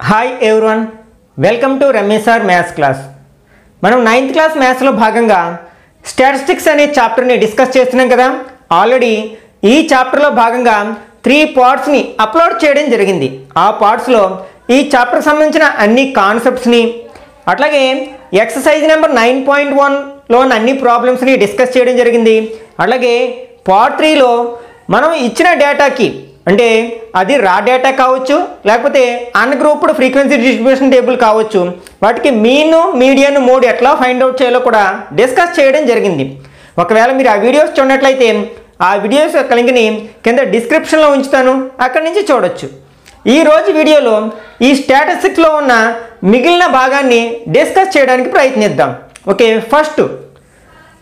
Hi everyone, welcome to Ramesh sir maths class. మనం 9th class మ్యాథ్స్లో భాగంగా స్టాటిస్టిక్స్ అనే చాప్టర్ని డిస్కస్ చేస్తున్నాం కదా. ఆల్రెడీ ఈ చాప్టర్లో భాగంగా 3 పార్ట్స్ని అప్లోడ్ చేయడం జరిగింది. ఆ పార్ట్స్లో ఈ చాప్టర్కి సంబంధించిన అన్ని కాన్సెప్ట్స్ని, అట్లాగే ఎక్సర్సైజ్ నెంబర్ 9.1లోని అన్ని ప్రాబ్లమ్స్ని డిస్కస్ చేయడం జరిగింది. అట్లాగే పార్ట్ 3లో మనం ఇచ్చిన డేటాకి, అంటే అది రా డేటా కావచ్చు, లేకపోతే అన్గ్రూప్డ్ ఫ్రీక్వెన్సీ డిస్ట్రిబ్యూషన్ టేబుల్ కావచ్చు, వాటికి మీన్, మీడియన్, మోడ్ ఎట్లా ఫైండ్ అవుట్ చేయాలో కూడా డిస్కస్ చేయడం జరిగింది. ఒకవేళ మీరు ఆ వీడియోస్ చూడనట్లయితే ఆ వీడియోస్ యొక్క లింక్ని కింద డిస్క్రిప్షన్లో ఉంచుతాను, అక్కడి నుంచి చూడొచ్చు. ఈరోజు వీడియోలో ఈ స్టాటిస్టిక్స్లో ఉన్న మిగిలిన భాగాన్ని డిస్కస్ చేయడానికి ప్రయత్నిద్దాం. ఓకే, ఫస్ట్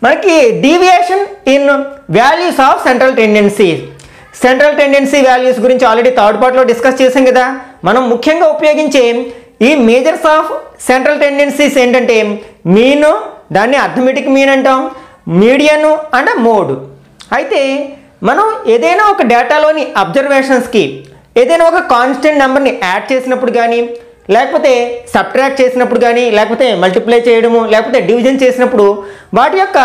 మనకి deviation in values of central tendency values గురించి ఆల్రెడీ థర్డ్ పార్ట్లో డిస్కస్ చేసాం కదా. మనం ముఖ్యంగా ఉపయోగించే ఈ మేజర్స్ ఆఫ్ సెంట్రల్ టెండెన్సీస్ ఏంటంటే మీను, దాన్ని అర్థమెటిక్ మీన్ అంటాం, మీడియన్ అండ్ మోడ్. అయితే మనం ఏదైనా ఒక డేటాలోని అబ్జర్వేషన్స్కి ఏదైనా ఒక కాన్స్టెంట్ నెంబర్ని యాడ్ చేసినప్పుడు కానీ, లేకపోతే సబ్ట్రాక్ట్ చేసినప్పుడు కానీ, లేకపోతే మల్టిప్లై చేయడము, లేకపోతే డివిజన్ చేసినప్పుడు వాటి యొక్క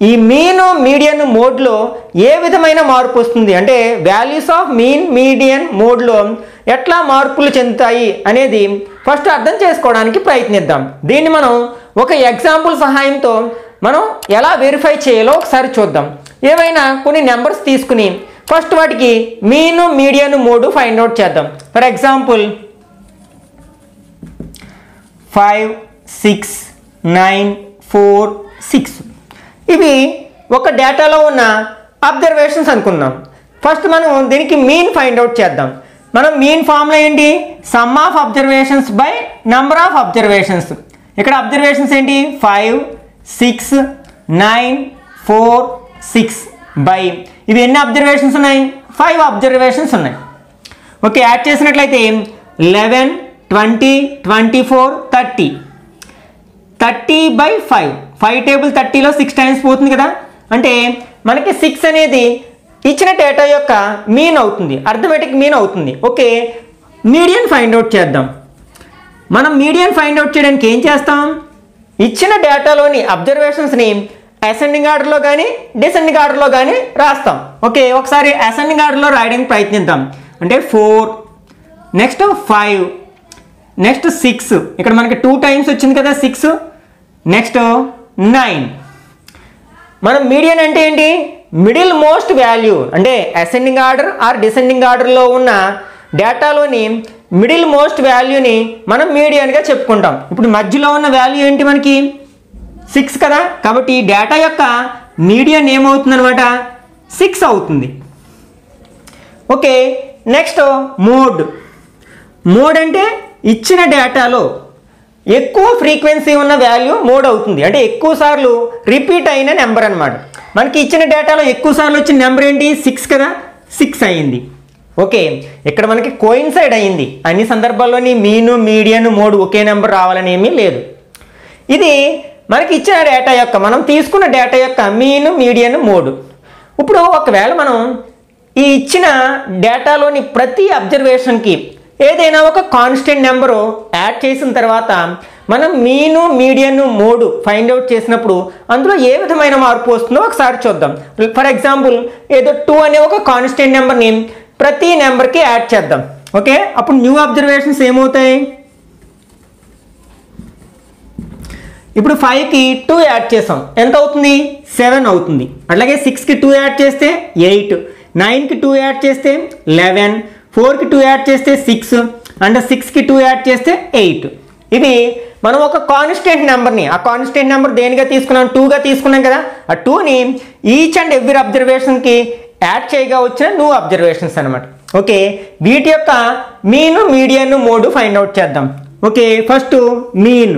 ఈ మీన్, మీడియన్, మోడ్లో ఏ విధమైన మార్పు వస్తుంది, అంటే వాల్యూస్ ఆఫ్ మీన్, మీడియన్, మోడ్లో ఎట్లా మార్పులు చెందుతాయి అనేది ఫస్ట్ అర్థం చేసుకోవడానికి ప్రయత్నిద్దాం. దీన్ని మనం ఒక ఎగ్జాంపుల్ సహాయంతో మనం ఎలా వెరిఫై చేయాలో ఒకసారి చూద్దాం. ఏవైనా కొన్ని నెంబర్స్ తీసుకుని ఫస్ట్ వాటికి mean, median, mode find out చేద్దాం. ఫర్ ఎగ్జాంపుల్ 5, 6, 9, 4, 6 ఇవి ఒక డేటాలో ఉన్న అబ్జర్వేషన్స్ అనుకుందాం. ఫస్ట్ మనం దీనికి మీన్ ఫైండ్ అవుట్ చేద్దాం. మనం మీన్ ఫార్ములా ఏంటి? Some of observations by number of observations. ఇక్కడ అబ్జర్వేషన్స్ ఏంటి? 5, 6, 9, 4, 6 బై ఇవి ఎన్ని అబ్జర్వేషన్స్ ఉన్నాయి? 5 అబ్జర్వేషన్స్ ఉన్నాయి. ఓకే, యాడ్ చేసినట్లయితే 11, 20, 24, 30. 30 బై 5 టేబుల్ 30లో 6 టైమ్స్ పోతుంది కదా, అంటే మనకి 6 అనేది ఇచ్చిన డేటా యొక్క మీన్ అవుతుంది, అర్థమెటిక్ మీన్ అవుతుంది. ఓకే, మీడియన్ ఫైండ్ అవుట్ చేద్దాం. మనం మీడియన్ ఫైండ్ అవుట్ చేయడానికి ఏం చేస్తాం? ఇచ్చిన డేటాలోని అబ్జర్వేషన్స్ని అసెండింగ్ ఆర్డర్లో కానీ డిసెండింగ్ ఆర్డర్లో కానీ రాస్తాం. ఓకే, ఒకసారి అసెండింగ్ ఆర్డర్లో రాయడానికి ప్రయత్నిద్దాం. అంటే 4, నెక్స్ట్ 5, నెక్స్ట్ 6, ఇక్కడ మనకి 2 టైమ్స్ వచ్చింది కదా 6, నెక్స్ట్ 9. మనం మీడియన్ అంటే ఏంటి? మిడిల్ మోస్ట్ వాల్యూ, అంటే అసెండింగ్ ఆర్డర్ ఆర్ డిసెండింగ్ ఆర్డర్లో ఉన్న డేటాలోని మిడిల్ మోస్ట్ వాల్యూని మనం మీడియన్గా చెప్పుకుంటాం. ఇప్పుడు మధ్యలో ఉన్న వాల్యూ ఏంటి? మనకి 6 కదా, కాబట్టి ఈ డేటా యొక్క మీడియన్ ఏమవుతుంది అనమాట? 6 అవుతుంది. ఓకే, నెక్స్ట్ మోడ్ అంటే ఇచ్చిన డేటాలో ఎక్కువ ఫ్రీక్వెన్సీ ఉన్న వాల్యూ మోడ్ అవుతుంది, అంటే ఎక్కువ సార్లు రిపీట్ అయిన నెంబర్ అనమాట. మనకి ఇచ్చిన డేటాలో ఎక్కువ సార్లు వచ్చిన నెంబర్ ఏంటి? 6 కదా, 6 అయింది. ఓకే, ఇక్కడ మనకి కోయిన్సైడ్ అయింది. అన్ని సందర్భాల్లోని మీను, మీడియన్, మోడ్ ఒకే నెంబర్ రావాలని ఏమీ లేదు. ఇది మనకి ఇచ్చిన డేటా యొక్క, మనం తీసుకున్న డేటా యొక్క మీను, మీడియన్, మోడ్. ఇప్పుడు ఒకవేళ మనం ఈ ఇచ్చిన డేటాలోని ప్రతి అబ్జర్వేషన్కి ఏదైనా ఒక కాన్స్టెంట్ నెంబరు యాడ్ చేసిన తర్వాత మనం మీను, మీడియన్, మోడ్ ఫైండ్ అవుట్ చేసినప్పుడు అందులో ఏ విధమైన మార్పు వస్తుందో ఒకసారి చూద్దాం. ఫర్ ఎగ్జాంపుల్ ఏదో 2 అనే ఒక కాన్స్టెంట్ నెంబర్ని ప్రతి నెంబర్కి యాడ్ చేద్దాం. ఓకే, అప్పుడు న్యూ అబ్జర్వేషన్స్ ఏమవుతాయి? ఇప్పుడు 5కి 2 యాడ్ చేసాం, ఎంత అవుతుంది? 7 అవుతుంది. అట్లాగే 6కి 2 యాడ్ చేస్తే 8, 9కి 2 యాడ్ చేస్తే 11, 4కి 2 యాడ్ చేస్తే 6, అండ్ 6కి 2 యాడ్ చేస్తే 8. ఇవి మనం ఒక కాన్స్టెంట్ నెంబర్ని, ఆ కాన్స్టెంట్ నెంబర్ దేనిగా తీసుకున్నాం? 2గా తీసుకున్నాం కదా, ఆ 2ని ఈచ్ అండ్ ఎవ్రీ అబ్జర్వేషన్కి యాడ్ చేయగా వచ్చిన న్యూ అబ్జర్వేషన్స్ అనమాట. ఓకే, వీటి యొక్క mean, median, mode find out చేద్దాం. Okay, first mean.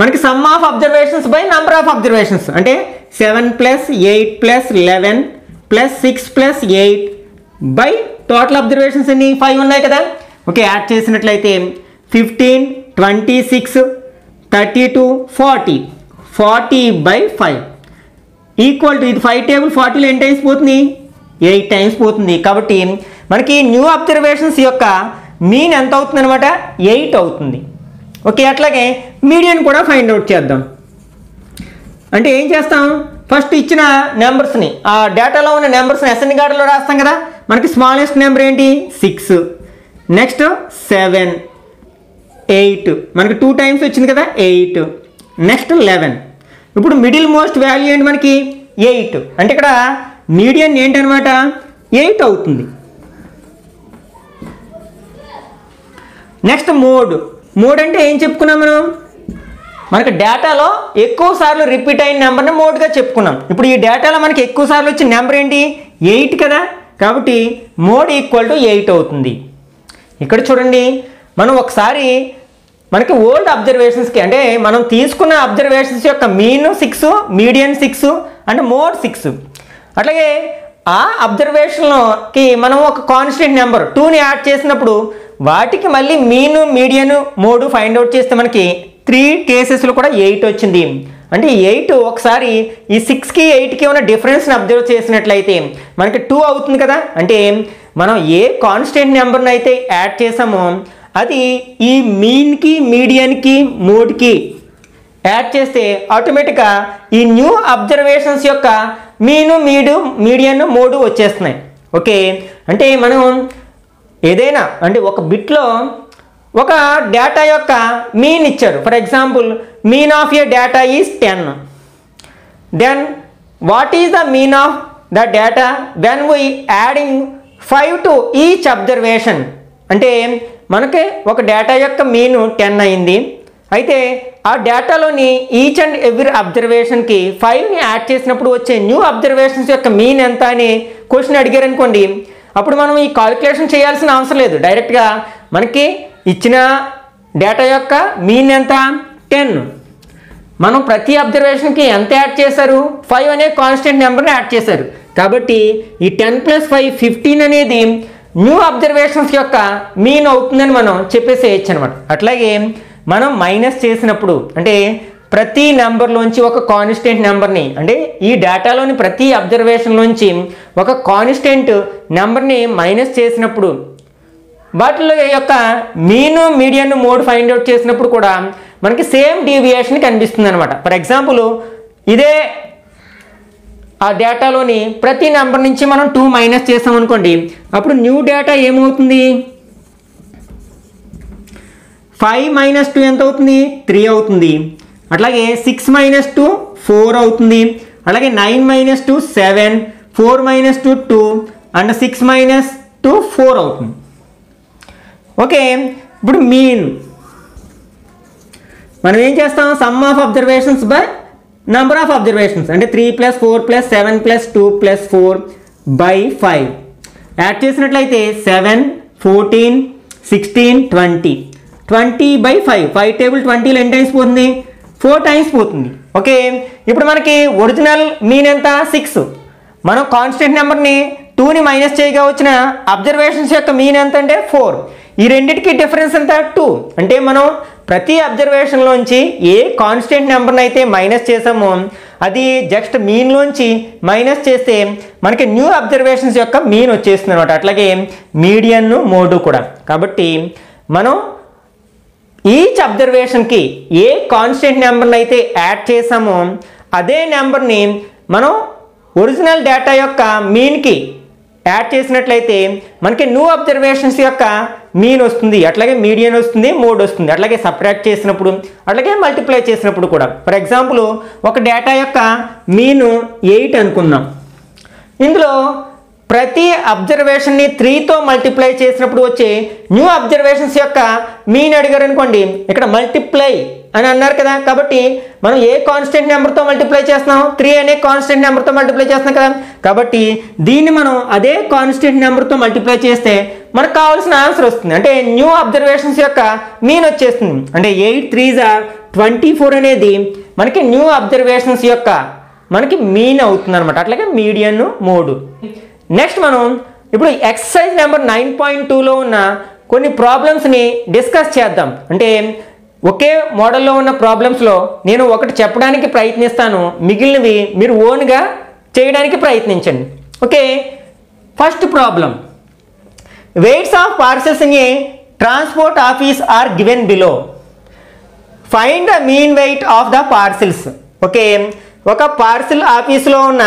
మనకి sum of observations by number of observations, అంటే 7 + 8 + 11 + 6 + 8 బై టోటల్ అబ్జర్వేషన్స్ ఎన్ని? 5 ఉన్నాయి కదా. ఓకే, యాడ్ చేసినట్లయితే 15, 26, 32, 40 బై 5 ఈక్వల్ టు, ఇది 5 టేబుల్ 40లో ఎన్ని టైమ్స్ పోతుంది? 8 టైమ్స్ పోతుంది. కాబట్టి మనకి న్యూ అబ్జర్వేషన్స్ యొక్క మీన్ ఎంత అవుతుంది అనమాట 8 అవుతుంది. ఓకే, అట్లాగే మీడియన్ కూడా ఫైండ్ అవుట్ చేద్దాం. అంటే ఏం చేస్తాం, ఫస్ట్ ఇచ్చిన నెంబర్స్ని ఆ డేటాలో ఉన్న నెంబర్స్ని ఎస్ఎన్ గార్డులో రాస్తాం కదా. మనకి స్మాలెస్ట్ నెంబర్ ఏంటి 6, నెక్స్ట్ 7, 8, మనకి 2 టైమ్స్ వచ్చింది కదా 8, నెక్స్ట్ 11. ఇప్పుడు మిడిల్ మోస్ట్ వాల్యూ ఏంటి మనకి 8, అంటే ఇక్కడ మీడియన్ ఏంటనమాట 8 అవుతుంది. నెక్స్ట్ మోడ్ అంటే ఏం చెప్పుకున్నాం మనం, మనకి డేటాలో ఎక్కువ సార్లు రిపీట్ అయిన నెంబర్ని మోడ్గా చెప్పుకున్నాం. ఇప్పుడు ఈ డేటాలో మనకి ఎక్కువ సార్లు వచ్చిన నెంబర్ ఏంటి 8 కదా, కాబట్టి మోడ్ ఈక్వల్ టు 8 అవుతుంది. ఇక్కడ చూడండి, మనం ఒకసారి మనకి ఓల్డ్ అబ్జర్వేషన్స్కి అంటే మనం తీసుకున్న అబ్జర్వేషన్స్ యొక్క మీన్ 6, మీడియన్ 6 అంటే మోడ్ 6. అట్లాగే ఆ అబ్జర్వేషన్కి మనం ఒక కాన్స్టెంట్ నెంబర్ 2ని యాడ్ చేసినప్పుడు వాటికి మళ్ళీ mean, median, mode find out చేస్తే మనకి 3 కేసెస్లో కూడా 8 వచ్చింది. అంటే 8 ఒకసారి ఈ 6కి 8కి ఉన్న డిఫరెన్స్ని అబ్జర్వ్ చేసినట్లయితే మనకి 2 అవుతుంది కదా. అంటే మనం ఏ కాన్స్టెంట్ నెంబర్ని అయితే యాడ్ చేసామో అది ఈ మీన్కి, మీడియన్కి, మోడ్కి యాడ్ చేస్తే ఆటోమేటిక్గా ఈ న్యూ అబ్జర్వేషన్స్ యొక్క మీను, మీడియన్, మోడ్ వచ్చేస్తున్నాయి. ఓకే, అంటే మనం ఏదైనా అంటే ఒక బిట్లో ఒక డేటా యొక్క మీన్ ఇచ్చారు. For example mean of a data is 10. Then what is the mean of the data when we adding 5 to each observation. అంటే మనకి ఒక డేటా యొక్క మీన్ 10 అయింది. అయితే ఆ డేటాలోని ఈచ్ అండ్ ఎవ్రీ అబ్జర్వేషన్కి 5ని యాడ్ చేసినప్పుడు వచ్చే న్యూ అబ్జర్వేషన్స్ యొక్క మీన్ ఎంత అని క్వశ్చన్ అడిగారు అనుకోండి, అప్పుడు మనం ఈ కాలిక్యులేషన్ చేయాల్సిన అవసరం లేదు. డైరెక్ట్గా మనకి ఇచ్చిన డేటా యొక్క మీన్ ఎంత 10. మనం ప్రతి అబ్జర్వేషన్కి ఎంత యాడ్ చేశారు 5 అనే కాన్స్టెంట్ నెంబర్ని యాడ్ చేశారు. కాబట్టి ఈ 10 + 5 15 అనేది న్యూ అబ్జర్వేషన్స్ యొక్క మీన్ అవుతుందని మనం చెప్పేసేయచ్చు అనమాట. అట్లాగే మనం మైనస్ చేసినప్పుడు అంటే ప్రతి నెంబర్లోంచి ఒక కాన్స్టెంట్ నెంబర్ని అంటే ఈ డేటాలోని ప్రతి అబ్జర్వేషన్లోంచి ఒక కాన్స్టెంట్ నెంబర్ని మైనస్ చేసినప్పుడు వాటిలో యొక్క మీను, మీడియన్, మోడ్ ఫైండ్ అవుట్ చేసినప్పుడు కూడా మనకి సేమ్ డీవియేషన్ కనిపిస్తుంది అనమాట. ఫర్ ఎగ్జాంపుల్ ఇదే ఆ డేటాలోని ప్రతి నెంబర్ నుంచి మనం 2 మైనస్ చేసాం అనుకోండి, అప్పుడు న్యూ డేటా ఏమవుతుంది 5 - 2 ఎంత అవుతుంది 3 అవుతుంది. అట్లాగే 6 - 2 4 అవుతుంది. అలాగే 9 - 2 7, 4 - 2 2 అండ్ 6 - 2 4 అవుతుంది. ఓకే, ఇప్పుడు మీన్ మనం ఏం చేస్తాం some of observations by number of observations అంటే 3 + 4 + 7 + 2 + 4 బై 5 యాడ్ చేసినట్లయితే 7, 14, 16, 20 బై 5 టేబుల్ 20లో ఎన్ని టైమ్స్ పోతుంది 4 టైమ్స్ పోతుంది. ఓకే, ఇప్పుడు మనకి ఒరిజినల్ మీన్ ఎంత 6. మనం కాన్స్టెంట్ నెంబర్ని 2ని మైనస్ చేయగా వచ్చిన అబ్జర్వేషన్స్ యొక్క మీన్ ఎంత అంటే 4. ఈ రెండింటికి డిఫరెన్స్ ఎంత 2. అంటే మనం ప్రతి అబ్జర్వేషన్లోంచి ఏ కాన్స్టెంట్ నెంబర్ని అయితే మైనస్ చేసామో అది జస్ట్ మీన్లోంచి మైనస్ చేస్తే మనకి న్యూ అబ్జర్వేషన్స్ యొక్క మీన్ వచ్చేస్తుంది అనమాట. అట్లాగే మీడియన్, మోడ్ కూడా. కాబట్టి మనం ఈచ్ అబ్జర్వేషన్కి ఏ కాన్స్టెంట్ నెంబర్ని అయితే యాడ్ చేసామో అదే నెంబర్ని మనం ఒరిజినల్ డేటా యొక్క మీన్కి యాడ్ చేసినట్లయితే మనకి న్యూ అబ్జర్వేషన్స్ యొక్క మీన్ వస్తుంది. అట్లాగే మీడియన్ వస్తుంది, మోడ్ వస్తుంది. అట్లాగే సబ్ట్రాక్ట్ చేసినప్పుడు అట్లాగే మల్టిప్లై చేసినప్పుడు కూడా. ఫర్ ఎగ్జాంపుల్ ఒక డేటా యొక్క మీన్ 8 అనుకుందాం. ఇందులో ప్రతి అబ్జర్వేషన్ని 3తో మల్టిప్లై చేసినప్పుడు వచ్చే న్యూ అబ్జర్వేషన్స్ యొక్క మీన్ అడిగారు అనుకోండి, ఇక్కడ మల్టిప్లై అని అన్నారు కదా. కాబట్టి మనం ఏ కాన్స్టెంట్ నెంబర్తో మల్టిప్లై చేస్తున్నాం 3 అనే కాన్స్టెంట్ నెంబర్తో మల్టిప్లై చేస్తున్నాం కదా. కాబట్టి దీన్ని మనం అదే కాన్స్టెంట్ నెంబర్తో మల్టిప్లై చేస్తే మనకు కావాల్సిన ఆన్సర్ వస్తుంది. అంటే న్యూ అబ్జర్వేషన్స్ యొక్క మీన్ వచ్చేస్తుంది. అంటే 8 3s are 24 అనేది మనకి న్యూ అబ్జర్వేషన్స్ యొక్క మనకి మీన్ అవుతుంది అనమాట. అట్లాగే మీడియన్, మోడ్. నెక్స్ట్ మనం ఇప్పుడు ఎక్సర్సైజ్ నెంబర్ 9.2లో ఉన్న కొన్ని ప్రాబ్లమ్స్ని డిస్కస్ చేద్దాం. అంటే ఒకే మోడల్లో ఉన్న ప్రాబ్లమ్స్లో నేను ఒకటి చెప్పడానికి ప్రయత్నిస్తాను, మిగిలినవి మీరు ఓన్గా చేయడానికి ప్రయత్నించండి. Okay, first problem, weights of parcels in a transport office are given below. Find the mean weight of the parcels. Okay, ఒక పార్సిల్ ఆఫీస్లో ఉన్న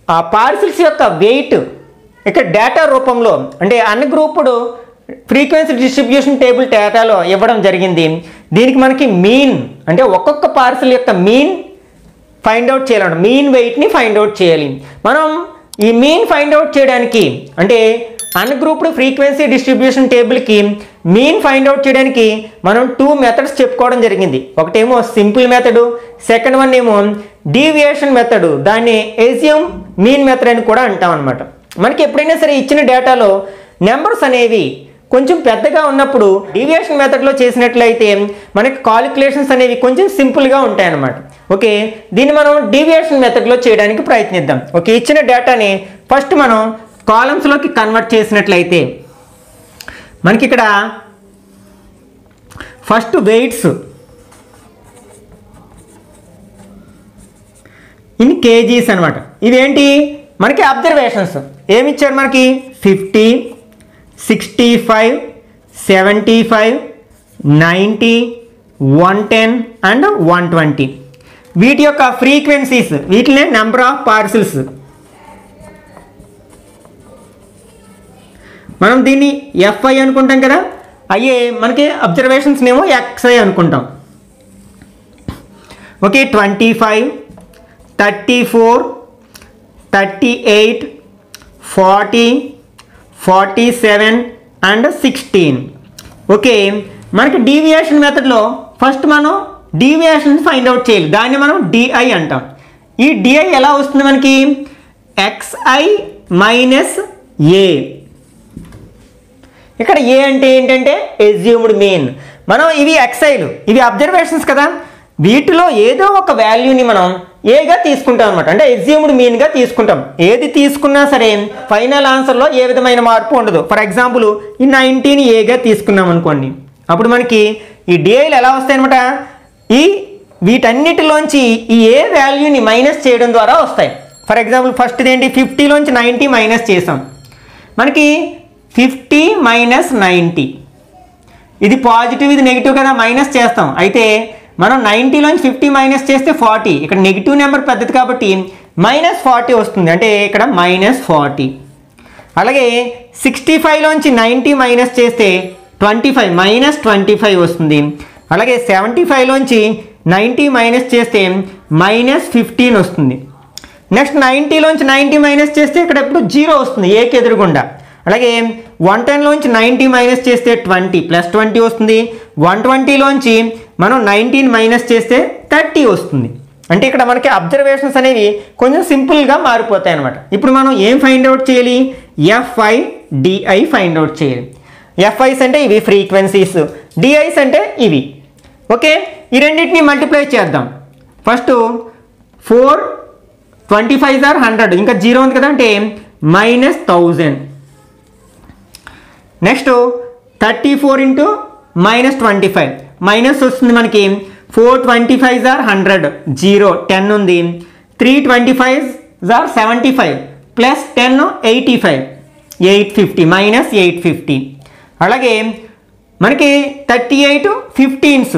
ఆ పార్సిల్స్ యొక్క వెయిట్ ఇక్కడ డేటా రూపంలో అంటే అన్గ్రూప్డ్ ఫ్రీక్వెన్సీ డిస్ట్రిబ్యూషన్ టేబుల్ డేటాలో ఇవ్వడం జరిగింది. దీనికి మనకి మీన్ అంటే ఒక్కొక్క పార్సిల్ యొక్క మీన్ ఫైండ్ అవుట్ చేయాలన్నమాట. మీన్ వెయిట్ని ఫైండ్ అవుట్ చేయాలి. మనం ఈ మీన్ ఫైండ్ అవుట్ చేయడానికి అంటే అన్గ్రూప్డ్ ఫ్రీక్వెన్సీ డిస్ట్రిబ్యూషన్ టేబుల్కి మీన్ ఫైండ్ అవుట్ చేయడానికి మనం 2 మెథడ్స్ చెప్పుకోవడం జరిగింది. ఒకటేమో సింపుల్ మెథడ్, సెకండ్ వన్ ఏమో డీవియేషన్ మెథడ్, దాన్ని ఎజ్యూమ్ మీన్ మెథడ్ అని కూడా అంటాం అనమాట. మనకి ఎప్పుడైనా సరే ఇచ్చిన డేటాలో నెంబర్స్ అనేవి కొంచెం పెద్దగా ఉన్నప్పుడు డీవియేషన్ మెథడ్లో చేసినట్లయితే మనకి కాలిక్యులేషన్స్ అనేవి కొంచెం సింపుల్గా ఉంటాయన్నమాట. ఓకే, దీన్ని మనం డీవియేషన్ మెథడ్లో చేయడానికి ప్రయత్నిద్దాం. ఓకే, ఇచ్చిన డేటాని ఫస్ట్ మనం కాలమ్స్లోకి కన్వర్ట్ చేసినట్లయితే మనకి ఇక్కడ ఫస్ట్ వెయిట్స్ ఇన్ కేజీస్ అనమాట. ఇవేంటి మనకి అబ్జర్వేషన్స్. ఏమి ఇచ్చారు మనకి 50, 65, 75, 90, 110 అండ్ 120. వీటి యొక్క ఫ్రీక్వెన్సీస్, వీటినే నెంబర్ ఆఫ్ పార్సిల్స్. మనం దీన్ని ఎఫ్ఐ అనుకుంటాం కదా, అయ్యే మనకి అబ్జర్వేషన్స్ ఏమో ఎక్స్ఐ అనుకుంటాం. Okay, 25, 34, 38, 40, 47 and 16. ఓకే, మనకి డీవియేషన్ మెథడ్లో ఫస్ట్ మనం డీవియేషన్ ఫైండ్ అవుట్ చేయాలి. దాన్ని మనం డిఐ అంటాం. ఈ డిఐ ఎలా వస్తుంది మనకి ఎక్స్ఐ మైనస్ ఏ. ఇక్కడ ఏ అంటే ఏంటంటే ఎజ్యూమ్డ్ మీన్. మనం ఇవి ఎక్స్ఐలు, ఇవి అబ్జర్వేషన్స్ కదా, వీటిలో ఏదో ఒక వాల్యూని మనం ఏగా తీసుకుంటాం అనమాట. అంటే ఎజ్యూమ్డ్ మీన్గా తీసుకుంటాం. ఏది తీసుకున్నా సరే ఫైనల్ ఆన్సర్లో ఏ విధమైన మార్పు ఉండదు. ఫర్ ఎగ్జాంపుల్ ఈ 19 ఏగా తీసుకున్నాం అనుకోండి, అప్పుడు మనకి ఈ డిఐలు ఎలా వస్తాయి అనమాట, ఈ వీటన్నిటిలోంచి ఈ ఏ వాల్యూని మైనస్ చేయడం ద్వారా వస్తాయి. ఫర్ ఎగ్జాంపుల్ ఫస్ట్ ఏంటి 50లోంచి 90 మైనస్ చేసాం, మనకి 50 మైనస్ 90, ఇది పాజిటివ్ ఇది నెగిటివ్ కదా, మైనస్ చేస్తాం. అయితే మనం 90లోంచి 50 మైనస్ చేస్తే 40, ఇక్కడ నెగిటివ్ నెంబర్ పెద్దది కాబట్టి -40 వస్తుంది, అంటే ఇక్కడ -40. అలాగే 65లోంచి 90 మైనస్ చేస్తే 25 -25 వస్తుంది. అలాగే 75లోంచి 90 మైనస్ చేస్తే -15 వస్తుంది. నెక్స్ట్ 90లోంచి 90 మైనస్ చేస్తే ఇక్కడ ఇప్పుడు 0 వస్తుంది ఏకి ఎదురుగుండా. అలాగే 110లోంచి 90 మైనస్ చేస్తే 20 +20 వస్తుంది. 120లోంచి మనం 19 మైనస్ చేస్తే 30 వస్తుంది. అంటే ఇక్కడ మనకి అబ్జర్వేషన్స్ అనేవి కొంచెం సింపుల్గా మారిపోతాయి అనమాట. ఇప్పుడు మనం ఏం ఫైండ్ అవుట్ చేయాలి, ఎఫ్ఐ డిఐ ఫైండ్ అవుట్ చేయాలి. ఎఫ్ఐస్ అంటే ఇవి ఫ్రీక్వెన్సీస్, డిఐస్ అంటే ఇవి. ఓకే, ఈ రెండింటిని మల్టిప్లై చేద్దాం. ఫస్ట్ 4 25 ఆర్ 100, ఇంకా 0 ఉంది కదా, అంటే -1000. నెక్స్ట్ 34 ఇంటూ -25, మైనస్ వస్తుంది మనకి. 4 25 ఆర్ 100, 0 10 ఉంది. 3 25 ఆర్ 75 ప్లస్ 10 85, 850 -850. అలాగే మనకి 38 15s,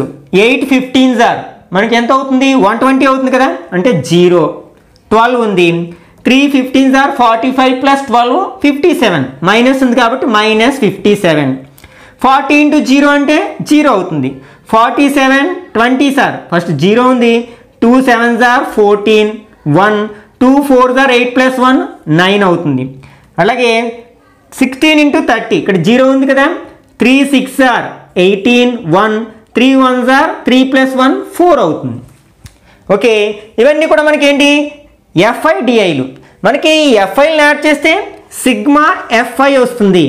8 15s ఆర్ మనకి ఎంత అవుతుంది 120 అవుతుంది కదా, అంటే 0 12 ఉంది. 3 15s ఆర్ 45 ప్లస్ 12 57, మైనస్ ఉంది కాబట్టి -57. 40 ఇంటూ 0 అంటే 0 అవుతుంది. 47 20s ఆర్ ఫస్ట్ 0 ఉంది. 2 7s are 14, 1 2 4s are 8 plus 1 9 అవుతుంది. అలాగే 16 ఇంటూ 30, ఇక్కడ 0 ఉంది కదా. 3 6 ఆర్ 18, 1 3 1s ఆర్ 3 ప్లస్ 1 4 అవుతుంది. ఓకే, ఇవన్నీ కూడా మనకి ఏంటి ఎఫ్ఐ డిఐలు. మనకి ఎఫ్ఐలను యాడ్ చేస్తే సిగ్మా ఎఫ్ఐ వస్తుంది.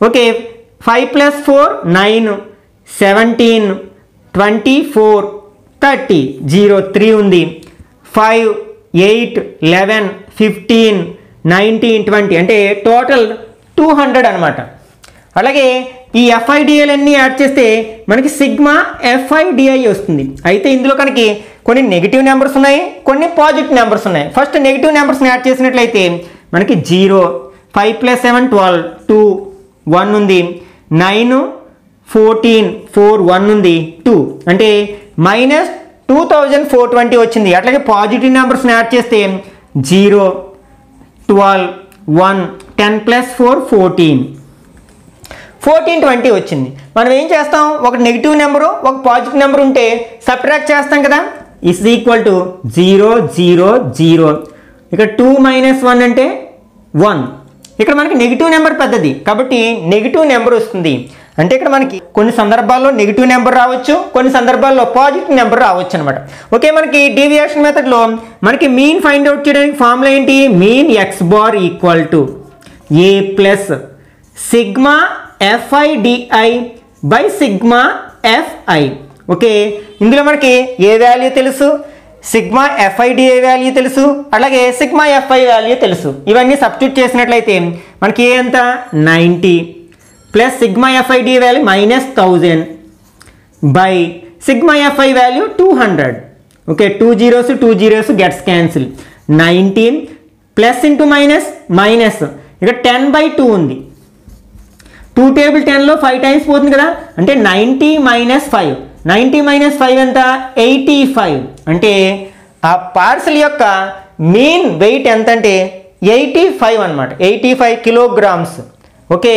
ఓకే, 5 + 4 9, 17 24 30, 0 3 ఉంది. 5 8 11 15 19 20 అంటే టోటల్ 200 అనమాట. అలాగే ఈ ఎఫ్ఐడిఐలన్నీ యాడ్ చేస్తే మనకి సిగ్మా ఎఫ్ఐడిఐ వస్తుంది. అయితే ఇందులో కనుక కొన్ని నెగిటివ్ నెంబర్స్ ఉన్నాయి, కొన్ని పాజిటివ్ నెంబర్స్ ఉన్నాయి. ఫస్ట్ నెగిటివ్ నెంబర్స్ని యాడ్ చేసినట్లయితే మనకి 0, 5 + 7 12, 2 1 ఉంది. 9 14 4 1 ఉంది 2 అంటే -2420 వచ్చింది. అట్లాగే పాజిటివ్ నెంబర్స్ని యాడ్ చేస్తే 0 12 1 10 + 4 14 20 వచ్చింది. మనం ఏం చేస్తాం, ఒక నెగిటివ్ నెంబరు ఒక పాజిటివ్ నెంబర్ ఉంటే సబ్ట్రాక్ట్ చేస్తాం కదా, ఇస్ ఈక్వల్ టు 0 0 0. ఇక్కడ 2 - 1 అంటే 1. ఇక్కడ మనకి నెగిటివ్ నెంబర్ పెద్దది కాబట్టి నెగిటివ్ నెంబర్ వస్తుంది. అంటే ఇక్కడ మనకి కొన్ని సందర్భాల్లో నెగిటివ్ నెంబర్ రావచ్చు, కొన్ని సందర్భాల్లో పాజిటివ్ నెంబర్ రావచ్చు అనమాట. ఓకే, మనకి డీవియేషన్ మెథడ్లో మనకి మీన్ ఫైండ్ అవుట్ చేయడానికి ఫార్ములా ఏంటి, mean x bar equal to a plus sigma fi/di by sigma fi. Okay, ఇందులో మనకి ఏ వాల్యూ తెలుసు, సిగ్మా fi/di వాల్యూ తెలుసు, అలాగే సిగ్మా fi వాల్యూ తెలుసు. ఇవన్నీ సబ్స్టిట్యూట్ చేసినట్లయితే మనకి ఏ ఎంత 90 plus sigma fi/di value -1000 by sigma fi value 200. Okay, 2 zeros gets cancel. 19 plus into minus ఇక్కడ 10/2 ఉంది. 2 టేబుల్ 10లో 5 టైమ్స్ పోతుంది కదా, అంటే 90 - 5. 90 - 5 ఎంత 85. అంటే ఆ పార్సల్ యొక్క మీన్ వెయిట్ ఎంత అంటే 85 అనమాట, 85 కిలోగ్రామ్స్. ఓకే,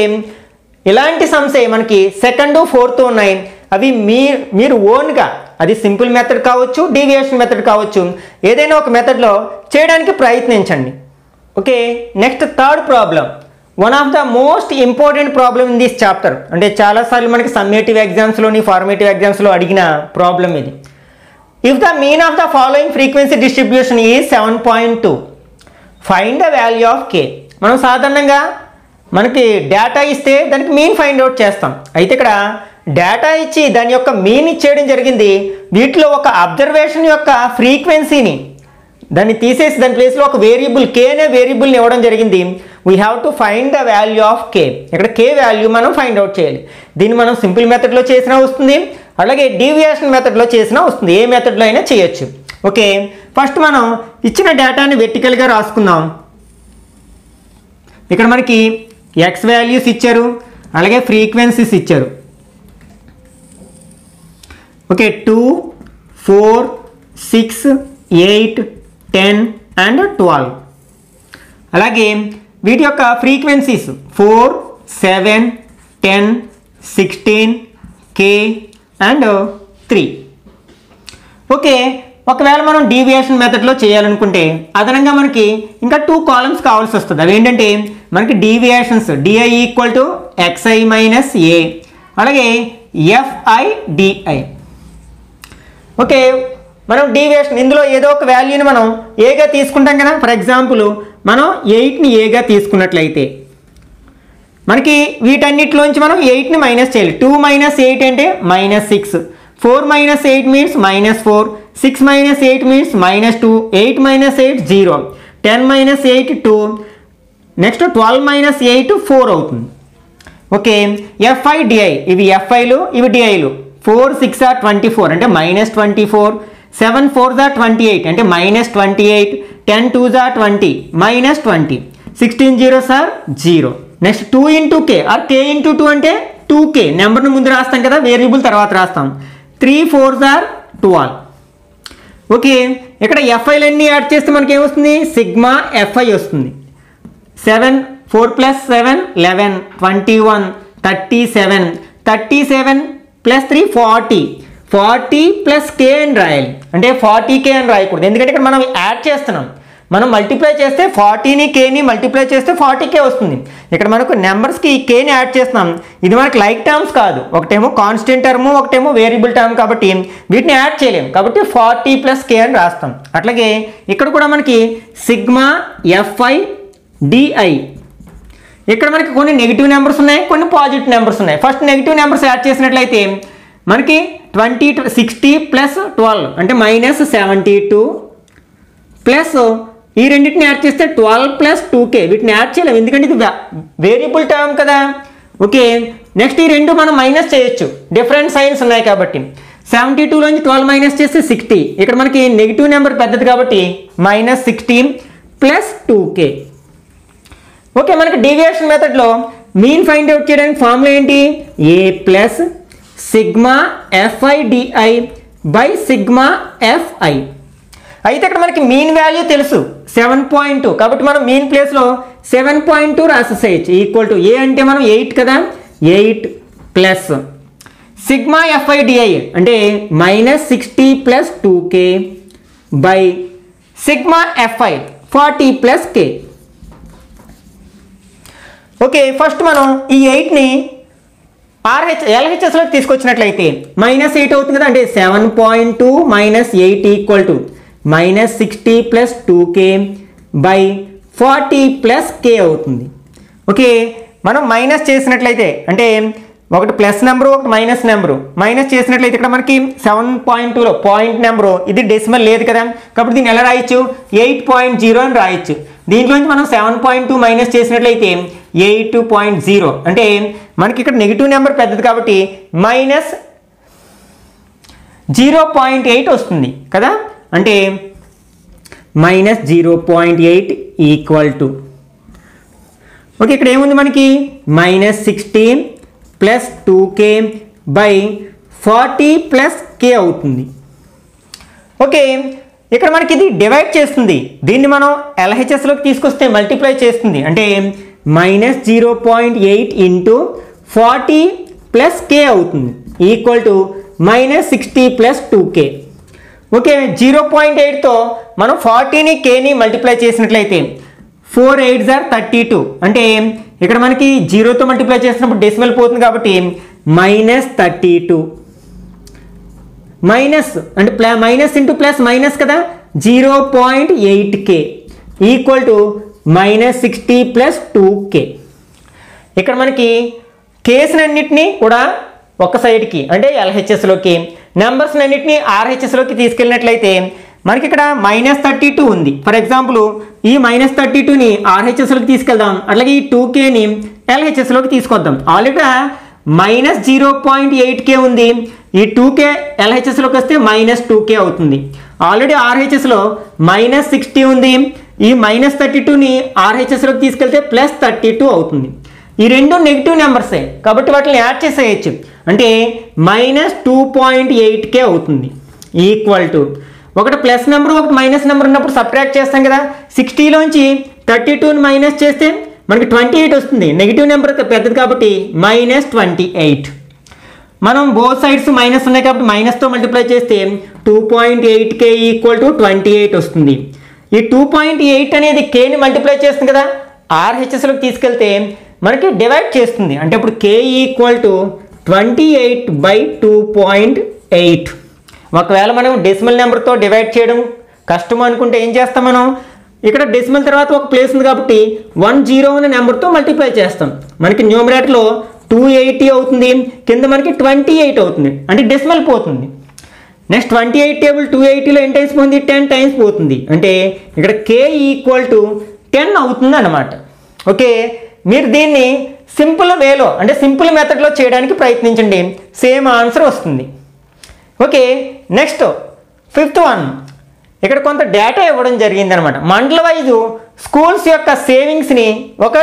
ఇలాంటి సమ్సే మనకి సెకండ్ ఫోర్త్ ఉన్నాయి. అవి మీరు ఓన్గా, అది సింపుల్ మెథడ్ కావచ్చు, డీవియేషన్ మెథడ్ కావచ్చు, ఏదైనా ఒక మెథడ్లో చేయడానికి ప్రయత్నించండి. Okay, next third problem, one of the most important problem in this chapter. అంటే చాలాసార్లు మనకి సమ్మేటివ్ ఎగ్జామ్స్లోని ఫార్మేటివ్ ఎగ్జామ్స్లో అడిగిన ప్రాబ్లం ఇది. If the mean of the following frequency distribution is 7.2, find the value of k. మనం సాధారణంగా మనకి డేటా ఇస్తే దానికి మీన్ ఫైండ్ అవుట్ చేస్తాం. అయితే ఇక్కడ డేటా ఇచ్చి దాని యొక్క మీన్ ఇచ్చేయడం జరిగింది. వీటిలో ఒక అబ్జర్వేషన్ యొక్క ఫ్రీక్వెన్సీని దాన్ని తీసేసి దాని ప్లేస్లో ఒక వేరియబుల్ k అనే వేరియబుల్ని ఇవ్వడం జరిగింది. We have to find the value of k. ఇక్కడ k వాల్యూ మనం ఫైండ్ అవుట్ చేయాలి. దీన్ని మనం సింపుల్ మెథడ్లో చేసినా వస్తుంది, అలాగే డీవియేషన్ మెథడ్లో చేసినా వస్తుంది, ఏ మెథడ్లో అయినా చేయొచ్చు. ఓకే, ఫస్ట్ మనం ఇచ్చిన డేటాని వెర్టికల్గా రాసుకుందాం. ఇక్కడ మనకి x వాల్యూస్ ఇచ్చారు, అలాగే ఫ్రీక్వెన్సీస్ ఇచ్చారు. Okay, 2 4 6 8 10 and 12. అలాగే వీటి యొక్క ఫ్రీక్వెన్సీస్ 4 7 10 16 k అండ్ 3. ఓకే, ఒకవేళ మనం డీవియేషన్ మెథడ్లో చేయాలనుకుంటే అదనంగా మనకి ఇంకా 2 కాలమ్స్ కావాల్సి వస్తుంది. అవి ఏంటంటే మనకి deviations di equal to xi minus a, అలాగే fi/di. ఓకే, మనం డీవియేషన్ ఇందులో ఏదో ఒక వాల్యూని మనం ఏగా తీసుకుంటాం కదా. ఫర్ ఎగ్జాంపుల్ మనం 8ని ఏగా తీసుకున్నట్లయితే మనకి వీటన్నిటిలోంచి మనం 8ని మైనస్ చేయాలి. 2 - 8 అంటే -6, 4 - 8 మీన్స్ -4, 6 - 8 మీన్స్ -2, 8 - 8 0, 10 - 8 2, నెక్స్ట్ 12 - 8 4 అవుతుంది. ఓకే, fi/di ఇవి fiలు ఇవి diలు. 4 6 are 24 అంటే -24, 7 4s are 28 అంటే -28, 10 2s are 20 -20, 16 zeros are 0. Next 2 into k or k into 2 అంటే 2k, నెంబర్ని ముందు రాస్తాం కదా, వేరియబుల్ తర్వాత రాస్తాం. 3 4s are 12. ఓకే, ఇక్కడ fiలన్నీ యాడ్ చేస్తే మనకి ఏమొస్తుంది, సిగ్మా fi వస్తుంది. 7 4 + 7 11 21 37 37 + 3 40 40 + k అని రాయాలి. అంటే 40k అని రాయకూడదు, ఎందుకంటే ఇక్కడ మనం యాడ్ చేస్తున్నాం. మనం మల్టిప్లై చేస్తే 40ని kని మల్టిప్లై చేస్తే 40k వస్తుంది. ఇక్కడ మనకు నెంబర్స్కి ఈ kని యాడ్ చేస్తున్నాం. ఇది మనకు లైక్ టర్మ్స్ కాదు, ఒకటేమో కాన్స్టెంట్ టర్మ్, ఒకటేమో వేరియబుల్ టర్మ్ కాబట్టి వీటిని యాడ్ చేయలేము. కాబట్టి 40 + k అని రాస్తాం. అట్లాగే ఇక్కడ కూడా మనకి సిగ్మా fi/di. ఇక్కడ మనకి కొన్ని నెగిటివ్ నెంబర్స్ ఉన్నాయి, కొన్ని పాజిటివ్ నెంబర్స్ ఉన్నాయి. ఫస్ట్ నెగిటివ్ నెంబర్స్ యాడ్ చేసినట్లయితే మనకి 60 + 12 అంటే -72 ప్లస్ ఈ రెండింటిని యాడ్ చేస్తే 12 + 2k. వీటిని యాడ్ చేయలేము ఎందుకంటే ఇది వేరియబుల్ టర్మ్ కదా. ఓకే, నెక్స్ట్ ఈ రెండు మనం మైనస్ చేయొచ్చు, డిఫరెంట్ సైన్స్ ఉన్నాయి కాబట్టి. 72లోంచి 12 మైనస్ చేస్తే 60. ఇక్కడ మనకి నెగిటివ్ నెంబర్ పెద్దది కాబట్టి -16 + 2k. ఓకే, మనకి డీవియేషన్ మెథడ్లో మీన్ ఫైండ్ అవుట్ చేయడానికి ఫార్ములా ఏంటి? A plus sigma FIDI by sigma FI. అయితే ఇక్కడ మనకి మీన్ వాల్యూ తెలుసు 7.2, కాబట్టి మనం మీన్ ప్లేస్లో 7.2 రాసేసేయచ్చు. ఈక్వల్ టు ఏ అంటే మనం 8 కదా, 8 ప్లస్ సిగ్మా FIDI అంటే -60 plus 2K by sigma FI 40 plus K. Okay, first మనం ఈ 8ని LHSలోకి తీసుకొచ్చినట్లయితే -8 అవుతుంది కదా, అంటే 7.2 - 8 equal to -60 plus 2K by 40 plus K అవుతుంది. ఓకే, మనం మైనస్ చేసినట్లయితే అంటే ఒకటి ప్లస్ నెంబరు ఒకటి మైనస్ నెంబరు మైనస్ చేసినట్లయితే ఇక్కడ మనకి 7.2లో పాయింట్ నెంబరు ఇది డెసిమల్ లేదు కదా, కాబట్టి దీన్ని ఎలా రాయొచ్చు? 8.0 అని రాయొచ్చు. దీంట్లోంచి మనం 7.2 మైనస్ చేసినట్లయితే 8.0, అంటే మనకి ఇక్కడ నెగిటివ్ నెంబర్ పెద్దది కాబట్టి -0.8 వస్తుంది కదా, అంటే -0.8 ఈక్వల్ టు ఓకే ఇక్కడ ఏముంది మనకి -16 plus 2K by 40 plus K అవుతుంది. ఓకే, ఇక్కడ మనకి ఇది డివైడ్ చేస్తుంది, దీన్ని మనం LHSలోకి తీసుకొస్తే మల్టిప్లై చేస్తుంది, అంటే -0.8 ఇంటూ 40 ప్లస్ K అవుతుంది equal to -60 plus 2K. Okay, 0.8తో మనం 40ని Kని మల్టిప్లై చేసినట్లయితే 4 8s are 32, అంటే ఇక్కడ మనకి 0తో మల్టిప్లై చేసినప్పుడు డెసిమల్ పోతుంది కాబట్టి -32 మైనస్ అంటే మైనస్ ఇంటూ ప్లస్ మైనస్ కదా, 0.8K equal to -60 plus 2K. ఇక్కడ మనకి కేసులన్నింటినీ కూడా ఒక సైడ్కి అంటే LHSలోకి, నెంబర్స్ అన్నింటినీ RHSలోకి తీసుకెళ్ళినట్లయితే మనకి ఇక్కడ -32 ఉంది. ఫర్ ఎగ్జాంపుల్ ఈ -32ని RHSలోకి తీసుకెళ్దాం, అట్లాగే ఈ 2Kని LHSలోకి తీసుకొద్దాం. ఆల్రెడీ -0.8K ఉంది, ఈ 2K LHSలోకి వస్తే -2K అవుతుంది. ఆల్రెడీ RHSలో -60 ఉంది, ఈ -32ని RHSలోకి తీసుకెళ్తే +32 అవుతుంది. ఈ రెండు నెగిటివ్ నెంబర్సే కాబట్టి వాటిని యాడ్ చేసేయచ్చు, అంటే -2.8K అవుతుంది ఈక్వల్ టు ఒకటి ప్లస్ నెంబర్ ఒకటి మైనస్ నెంబర్ ఉన్నప్పుడు సబ్ట్రాక్ట్ చేస్తాం కదా, 60లోంచి 32ని మైనస్ చేస్తే మనకి 28 వస్తుంది. నెగిటివ్ నెంబర్ పెద్దది కాబట్టి -28. మనం బోత్ సైడ్స్ మైనస్ ఉన్నాయి కాబట్టి మైనస్తో మల్టిప్లై చేస్తే 2.8K ఈక్వల్ టు 28 వస్తుంది. ఈ 2.8 అనేది Kని మల్టిప్లై చేస్తుంది కదా, RHSలోకి తీసుకెళ్తే మనకి డివైడ్ చేస్తుంది, అంటే ఇప్పుడు K ఈక్వల్ టు 28/2.8. ఒకవేళ మనం డెసిమల్ నెంబర్తో డివైడ్ చేయడం కష్టం అనుకుంటే ఏం చేస్తాం, మనం ఇక్కడ డెసిమల్ తర్వాత ఒక ప్లేస్ ఉంది కాబట్టి 10 అనే నెంబర్తో మల్టిప్లై చేస్తాం. మనకి న్యూమరేటర్లో 280 అవుతుంది, కింద మనకి 28 అవుతుంది, అంటే డెసిమల్ పోతుంది. నెక్స్ట్ 28 టేబుల్ 280లో ఎన్ని టైమ్స్ పోతుంది? 10 టైమ్స్ పోతుంది, అంటే ఇక్కడ K ఈక్వల్ టు 10 అవుతుంది అన్నమాట. ఓకే, మీరు దీన్ని సింపుల్ వేలో అంటే సింపుల్ మెథడ్లో చేయడానికి ప్రయత్నించండి, సేమ్ ఆన్సర్ వస్తుంది. ఓకే, నెక్స్ట్ 5th వన్, ఇక్కడ కొంత డేటా ఇవ్వడం జరిగింది అనమాట. మండల వైజు స్కూల్స్ యొక్క సేవింగ్స్ని ఒక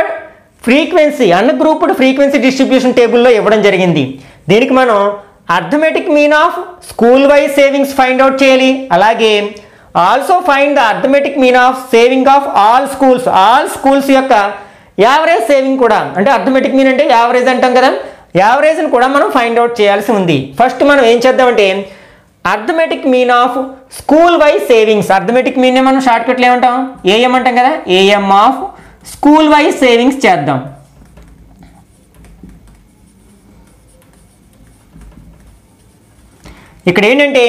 ఫ్రీక్వెన్సీ అన్గ్రూప్డ్ ఫ్రీక్వెన్సీ డిస్ట్రిబ్యూషన్ టేబుల్లో ఇవ్వడం జరిగింది. దీనికి మనం arithmetic mean of school wise savings find out చేయాలి, అలాగే also find the arithmetic mean of saving of all schools యొక్క యావరేజ్ సేవింగ్ కూడా, అంటే అర్థమెటిక్ మీన్ అంటే యావరేజ్ అంటాం కదా, యావరేజ్ని కూడా మనం ఫైండ్ అవుట్ చేయాల్సి ఉంది. ఫస్ట్ మనం ఏం చేద్దామంటే arithmetic mean of school wise savings, arithmetic mean మనం షార్ట్కట్లో ఏమంటాం? AM అంటాం కదా, AM of school wise savings చేద్దాం. ఇక్కడ ఏంటంటే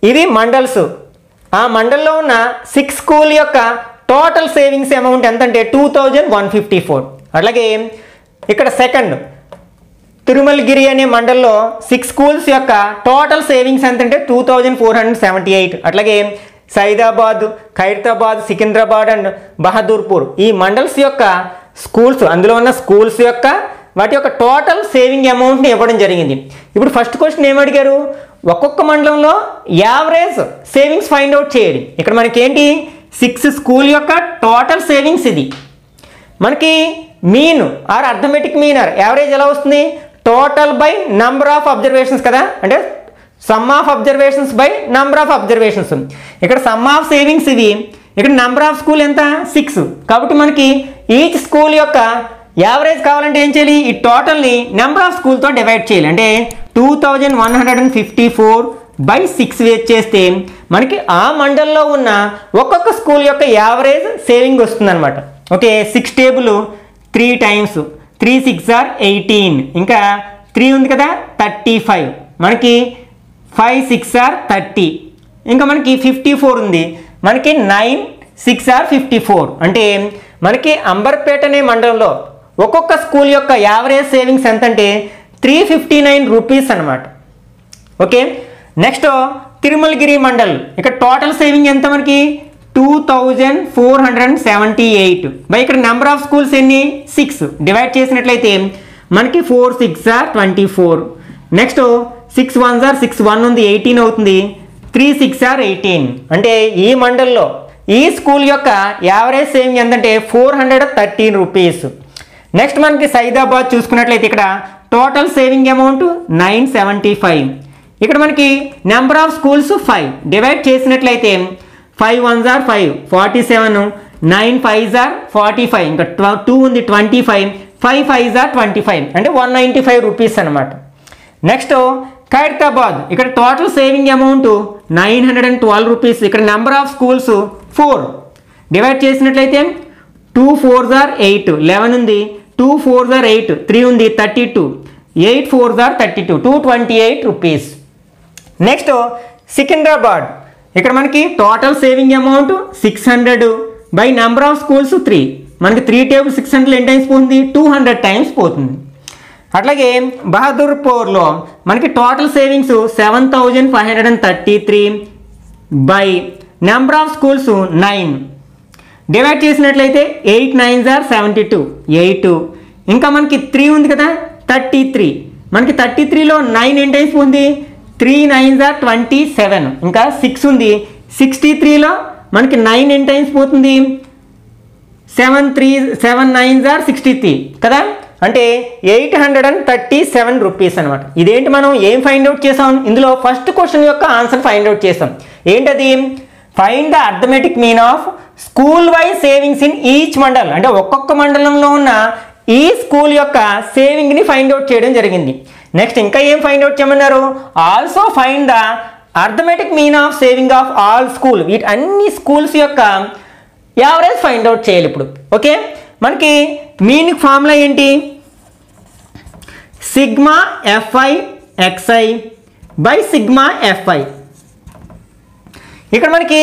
ఇవి మండల్స్, ఆ మండల్లో ఉన్న 6 స్కూల్ యొక్క టోటల్ సేవింగ్స్ అమౌంట్ ఎంత అంటే 2154. అట్లాగే ఇక్కడ సెకండ్ తిరుమలగిరి అనే మండల్లో 6 స్కూల్స్ యొక్క టోటల్ సేవింగ్స్ ఎంత అంటే 2478. అట్లాగే సైదాబాద్, ఖైరతాబాద్, సికింద్రాబాద్ అండ్ బహదూర్పూర్ ఈ మండల్స్ యొక్క స్కూల్స్, అందులో ఉన్న స్కూల్స్ యొక్క వాటి యొక్క టోటల్ సేవింగ్ అమౌంట్ని ఇవ్వడం జరిగింది. ఇప్పుడు ఫస్ట్ క్వశ్చన్ ఏమడిగారు? ఒక్కొక్క మండలంలో యావరేజ్ సేవింగ్స్ ఫైండ్ అవుట్ చేయాలి. ఇక్కడ మనకి ఏంటి 6 స్కూల్ యొక్క టోటల్ సేవింగ్స్ ఇది. మనకి mean or arithmetic mean or average ఎలా వస్తుంది? Total by number of observations కదా, అంటే sum of observations by number of observations. ఇక్కడ సమ్ ఆఫ్ సేవింగ్స్ ఇవి, ఇక్కడ నెంబర్ ఆఫ్ స్కూల్ ఎంత? 6. కాబట్టి మనకి ఈచ్ స్కూల్ యొక్క యావరేజ్ కావాలంటే ఏం చేయాలి? ఈ టోటల్ని నెంబర్ ఆఫ్ స్కూల్తో డివైడ్ చేయాలి. అంటే 2154/6 వేసి చేస్తే మనకి ఆ మండల్లో ఉన్న ఒక్కొక్క స్కూల్ యొక్క యావరేజ్ సేవింగ్ వస్తుందన్నమాట. ఓకే, 6 టేబుల్ 3 టైమ్స్ 3 6 are 18, ఇంకా 3 ఉంది కదా 35, మనకి 5 6 are 30, ఇంకా మనకి 54 ఉంది, మనకి 9 6 are 54. అంటే మనకి అంబర్పేట అనే మండలంలో ఒక్కొక్క స్కూల్ యొక్క యావరేజ్ సేవింగ్స్ ఎంత అంటే 359 రూపీస్ అనమాట. ఓకే, నెక్స్ట్ తిరుమలగిరి మండల్, ఇక్కడ టోటల్ సేవింగ్ ఎంత మనకి 2478. బై ఇక్కడ నెంబర్ ఆఫ్ స్కూల్స్ ఎన్ని? 6. డివైడ్ చేసినట్లయితే మనకి 4 6 are 24. నెక్స్ట్ 6 1s are 6, 1 ఉంది 18 అవుతుంది, 3 6 are 18. అంటే ఈ మండల్లో ఈ స్కూల్ యొక్క యావరేజ్ సేవింగ్ ఎంతంటే 413 రూపీస్. నెక్స్ట్ మనకి సైదాబాద్ చూసుకున్నట్లయితే ఇక్కడ టోటల్ సేవింగ్ అమౌంట్ 975. ఇక్కడ మనకి నెంబర్ ఆఫ్ స్కూల్స్ 5. డివైడ్ చేసినట్లయితే 5 1s are 5, 47, 9 5s are 45, ఇంకా 2 ఉంది 25, 5 5s are 25, అంటే 195 రూపీస్ అనమాట. నెక్స్ట్ ఖైరతాబాద్, ఇక్కడ టోటల్ సేవింగ్ అమౌంట్ 912 రూపీస్. ఇక్కడ నెంబర్ ఆఫ్ స్కూల్స్ 4. డివైడ్ చేసినట్లయితే 2 4s are 8, 11 ఉంది, 2 4s are 8, 3 ఉంది 32, 8 4s are 32, 228 rupees. Next Secunderabad, ఇక్కడ మనకి total saving amount 600 by number of schools 3. మనకి 3 టేబుల్ 600 ఎన్ని టైమ్స్ పోతుంది? 200 టైమ్స్ పోతుంది. అట్లాగే బహదూర్పూర్లో మనకి total savings 7533 by number of schools 9. Divide చేసినట్లయితే 8 9s are 72, 8, ఇంకా మనకి 3 ఉంది కదా 33, మనకి 33లో 9 ఎన్ని టైమ్స్ పోతుంది? 3 9s are 27, ఇంకా 6 ఉంది 63లో మనకి 9 ఎన్ని టైమ్స్ పోతుంది? 7 9s are 63 కదా, అంటే 837 రూపీస్ అనమాట. ఇదేంటి మనం ఏం ఫైండ్ అవుట్ చేసాం? ఇందులో ఫస్ట్ క్వశ్చన్ యొక్క ఆన్సర్ ఫైండ్ అవుట్ చేసాం. ఏంటది? Find the arithmetic mean of school wise savings in each mandal. అంటే ఒక్కొక్క మండలంలో ఉన్న ఈ స్కూల్ యొక్క సేవింగ్ని ఫైండ్ అవుట్ చేయడం జరిగింది. నెక్స్ట్ ఇంకా ఏం ఫైండ్ అవుట్ చేయమన్నారు? Also find the arithmetic mean of saving of all school. వీటి అన్ని స్కూల్స్ యొక్క యావరేజ్ ఫైండ్ అవుట్ చేయాలి ఇప్పుడు. ఓకే, మనకి మీన్ ఫార్ములా ఏంటి? Sigma f i x i by sigma f i. ఇక్కడ మనకి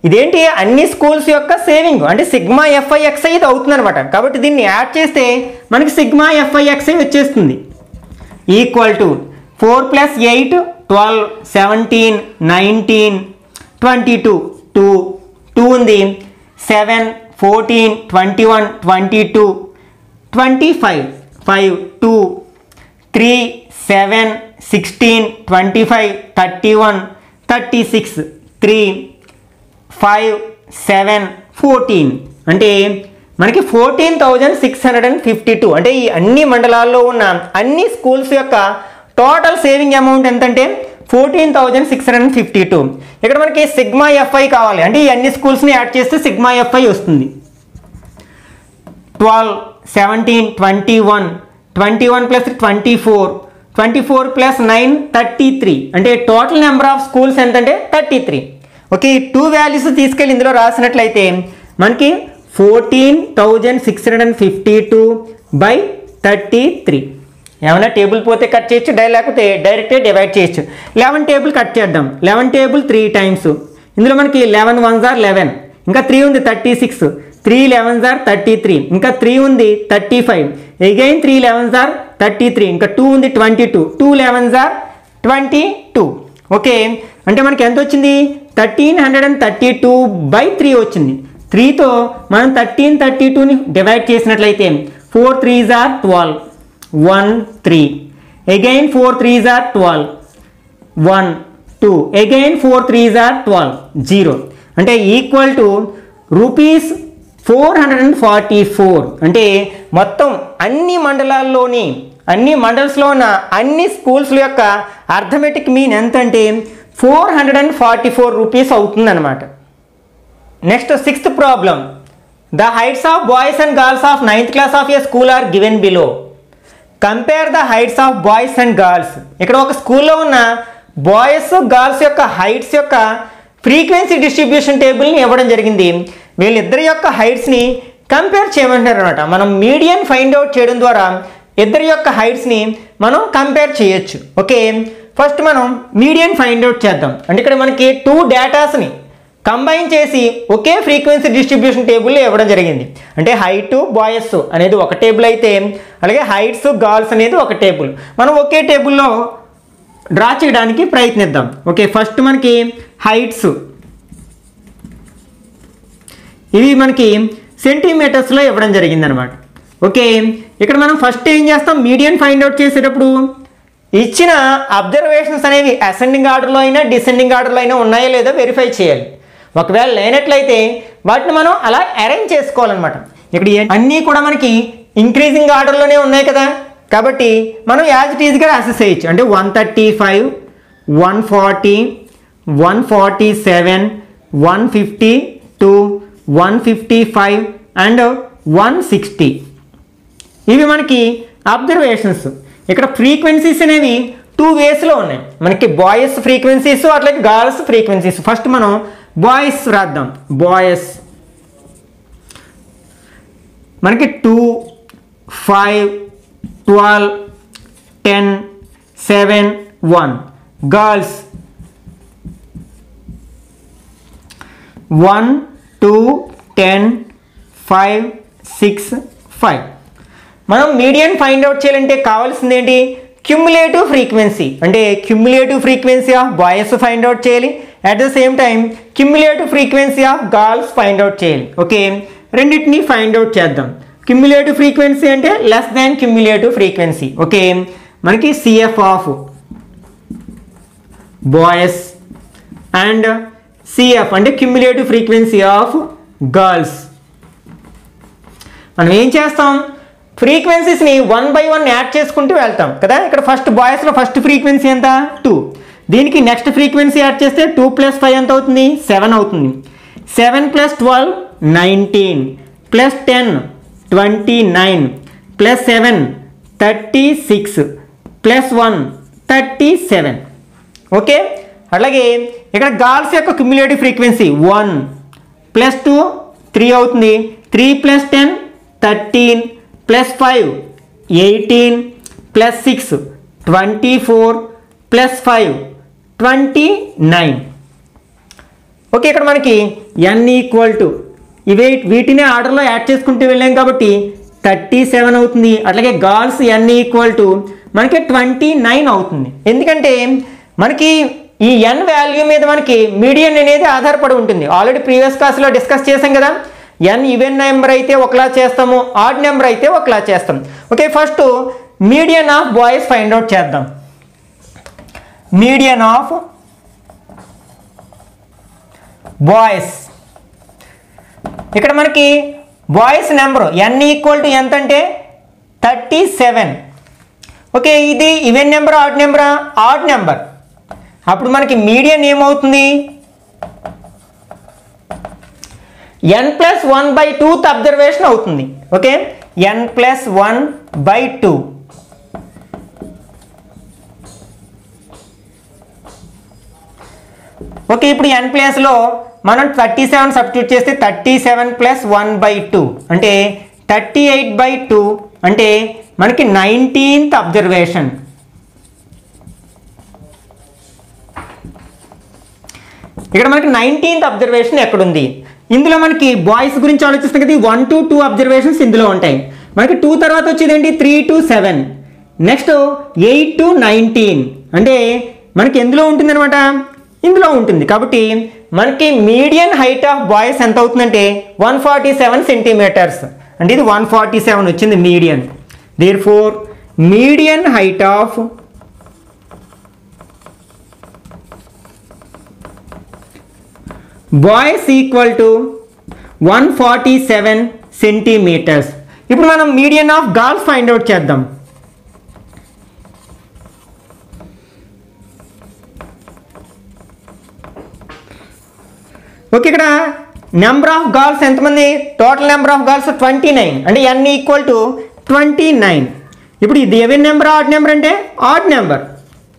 ఇదేంటి? అన్ని స్కూల్స్ యొక్క సేవింగ్ అంటే సిగ్మా ఎఫ్ఐ ఎక్స్ఐ ఇది అవుతుంది అనమాట. కాబట్టి దీన్ని యాడ్ చేస్తే మనకి సిగ్మా ఎఫ్ఐ ఎక్స్ఐ వచ్చేస్తుంది. ఈక్వల్ టు 4 + 8 12, 17 19 22, 2 ఉంది, 7 14 21 22 25, 5 2 3 7 16 25 31 36 3 5 7 14, అంటే మనకి 14,652. అంటే ఈ అన్ని మండలాల్లో ఉన్న అన్ని స్కూల్స్ యొక్క టోటల్ సేవింగ్ అమౌంట్ ఎంతంటే 14,652. ఇక్కడ మనకి సిగ్మా ఎఫ్ఐ కావాలి, అంటే ఈ అన్ని స్కూల్స్ని యాడ్ చేస్తే సిగ్మా ఎఫ్ఐ వస్తుంది. 12 17 21 21 + 24 24 + 9 33, అంటే టోటల్ నెంబర్ ఆఫ్ స్కూల్స్ ఎంతంటే 33. ఓకే, ఈ 2 వాల్యూస్ తీసుకెళ్ళి ఇందులో రాసినట్లయితే మనకి 14,652/33. ఏమైనా టేబుల్ పోతే కట్ చేయొచ్చు, లేకపోతే డైరెక్ట్గా డివైడ్ చేయొచ్చు. 11 టేబుల్ కట్ చేద్దాం. 11 టేబుల్ 3 టైమ్స్. ఇందులో మనకి 11 1s are 11, ఇంకా 3 ఉంది 36, 3 11s are 33, ఇంకా 3 ఉంది 35, అగైన్ 3 11s are 33, ఇంకా 2 ఉంది 22, 2 11s are 22. ఓకే, అంటే మనకి ఎంత వచ్చింది? 1332/3 వచ్చింది. 3తో మనం 1332ని డివైడ్ చేసినట్లయితే 4 3s are 12, 1 3, again 4 3s are 12, 1 2, again 4 3s are 12, 0, అంటే ఈక్వల్ టు రూపీస్ 444 అంటే మొత్తం అన్ని మండల్స్లో ఉన్న అన్ని స్కూల్స్ యొక్క అర్థమెటిక్ మీన్ ఎంత అంటే 444 రూపీస్ అవుతుందన్నమాట. Next 6th problem. The heights of boys and girls of 9th class of a school are given below. Compare the heights of boys and girls. ఇక్కడ ఒక స్కూల్లో ఉన్న బాయ్స్ గర్ల్స్ యొక్క heights యొక్క frequency distribution టేబుల్ని ఇవ్వడం జరిగింది. వీళ్ళిద్దరి యొక్క హైట్స్ని కంపేర్ చేయమంటున్నారు అనమాట. మనం మీడియన్ ఫైండ్ అవుట్ చేయడం ద్వారా ఇద్దరి యొక్క హైట్స్ని మనం కంపేర్ చేయొచ్చు. ఓకే, ఫస్ట్ మనం మీడియన్ ఫైండ్ అవుట్ చేద్దాం. అంటే ఇక్కడ మనకి 2 డేటాస్ని కంబైన్ చేసి ఒకే ఫ్రీక్వెన్సీ డిస్ట్రిబ్యూషన్ టేబుల్లో ఇవ్వడం జరిగింది. అంటే హైట్ బాయ్స్ అనేది ఒక టేబుల్ అయితే అలాగే హైట్స్ గర్ల్స్ అనేది ఒక టేబుల్. మనం ఒకే టేబుల్లో డ్రా చేయడానికి ప్రయత్నిద్దాం. ఓకే, ఫస్ట్ మనకి హైట్స్ ఇవి మనకి సెంటీమీటర్స్లో ఇవ్వడం జరిగింది అనమాట. ఓకే, ఇక్కడ మనం ఫస్ట్ ఏం చేస్తాం, మీడియన్ ఫైండ్ అవుట్ చేసేటప్పుడు ఇచ్చిన అబ్జర్వేషన్స్ అనేవి అసెండింగ్ ఆర్డర్లో అయినా డిసెండింగ్ ఆర్డర్లో అయినా ఉన్నాయో లేదో వెరిఫై చేయాలి. ఒకవేళ లేనట్లయితే వాటిని మనం అలా అరేంజ్ చేసుకోవాలన్నమాట. ఇక్కడ అన్నీ కూడా మనకి ఇంక్రీజింగ్ ఆర్డర్లోనే ఉన్నాయి కదా, కాబట్టి మనం యాజ్ ఇట్ ఈజ్గా యాక్సెస్ చేయొచ్చు. అంటే 135, 140, 147, 152, 155 అండ్ 160 ఇవి మనకి అబ్జర్వేషన్స్. ఇక్కడ ఫ్రీక్వెన్సీస్ అనేవి 2 వేస్లో ఉన్నాయి. మనకి బాయ్స్ ఫ్రీక్వెన్సీస్ అట్లాగే గర్ల్స్ ఫ్రీక్వెన్సీస్. ఫస్ట్ మనం బాయ్స్ రాద్దాం. బాయ్స్ మనకి 2, 5, 12, 10, 7, 1. గర్ల్స్ 1, 2, 10, 5, 6, 5. మనం మీడియన్ ఫైండ్ అవుట్ చేయాలంటే కావాల్సింది ఏంటి, క్యుములేటివ్ ఫ్రీక్వెన్సీ. అంటే cumulative frequency of boys find out చేయాలి, at the same time cumulative frequency of girls find out చేయాలి. ఓకే, రెండింటిని ఫైండ్ అవుట్ చేద్దాం. క్యుములేటివ్ ఫ్రీక్వెన్సీ అంటే less than cumulative frequency. Okay, మనకి CF of boys and CF అంటే cumulative frequency of girls. మనం ఏం చేస్తాం, ఫ్రీక్వెన్సీస్ని 1 by 1 యాడ్ చేసుకుంటూ వెళ్తాం కదా. ఇక్కడ ఫస్ట్ బాయ్స్లో ఫస్ట్ ఫ్రీక్వెన్సీ ఎంత 2, దీనికి నెక్స్ట్ ఫ్రీక్వెన్సీ యాడ్ చేస్తే 2 + 5 ఎంత అవుతుంది 7 అవుతుంది. 7 + 12 19 + 10 29 + 7 36 + 1 37. ఓకే, అలాగే ఇక్కడ గర్ల్స్ యొక్క క్యుములేటివ్ ఫ్రీక్వెన్సీ 1 + 2 3 అవుతుంది. 3 + 10 13 + 5 18 + 6 24 + 5 29. ఓకే, ఇక్కడ మనకి n వీటిని ఆర్డర్లో యాడ్ చేసుకుంటూ వెళ్ళాం కాబట్టి 37 అవుతుంది. అట్లాగే గర్ల్స్ n మనకి 29 అవుతుంది. ఎందుకంటే మనకి ఈ n వాల్యూ మీద మనకి మీడియన్ అనేది ఆధారపడి ఉంటుంది. ఆల్రెడీ ప్రీవియస్ క్లాస్లో డిస్కస్ చేసాం కదా, n ఈవెన్ నెంబర్ అయితే ఒకలా చేస్తాము, ఆడ్ నెంబర్ అయితే ఒకలా చేస్తాం. Okay, first median of boys find out చేద్దాం. మీడియన్ ఆఫ్ బాయ్స్, ఇక్కడ మనకి బాయ్స్ నెంబరు n ఎంత అంటే 37. ఓకే, ఇది ఈవెన్ నెంబర్ ఆడ్ నెంబరా, ఆడ్ నెంబర్. అప్పుడు మనకి మీడియన్ ఏమవుతుంది, n + 1/2 అబ్జర్వేషన్ అవుతుంది. Okay, n + 1/2. ఓకే, ఇప్పుడు n ప్లేస్లో మనం 37 సబ్స్టిట్యూట్ చేస్తే 37 + 1/2 అంటే 38/2 అంటే మనకి 19th అబ్జర్వేషన్. ఇక్కడ మనకి 19th అబ్జర్వేషన్ ఎక్కడుంది, ఇందులో మనకి బాయ్స్ గురించి ఆలోచిస్తాం కదా, 1 to 2 అబ్జర్వేషన్స్ ఇందులో ఉంటాయి. మనకి 2 తర్వాత వచ్చేది ఏంటి 3 to 7, నెక్స్ట్ 8 to 19 అంటే మనకి ఎందులో ఉంటుంది అనమాట, ఇందులో ఉంటుంది. కాబట్టి మనకి మీడియన్ హైట్ ఆఫ్ బాయ్స్ ఎంత అవుతుందంటే 147 సెంటీమీటర్స్. అంటే ఇది 147 వచ్చింది median. Therefore median height of boys equal to 147 centimetres. ఇప్పుడు మనం median of girls find out చేద్దాం. ఓకే, ఇక్కడ నెంబర్ ఆఫ్ గాల్స్ ఎంతమంది? టోటల్ నెంబర్ ఆఫ్ గాల్స్ 29, అంటే n ఈక్వల్ టు 29. ఇప్పుడు ఇది ఈవెన్ నెంబర్ ఆడ్ నెంబర్ అంటే ఆడ్ నెంబర్,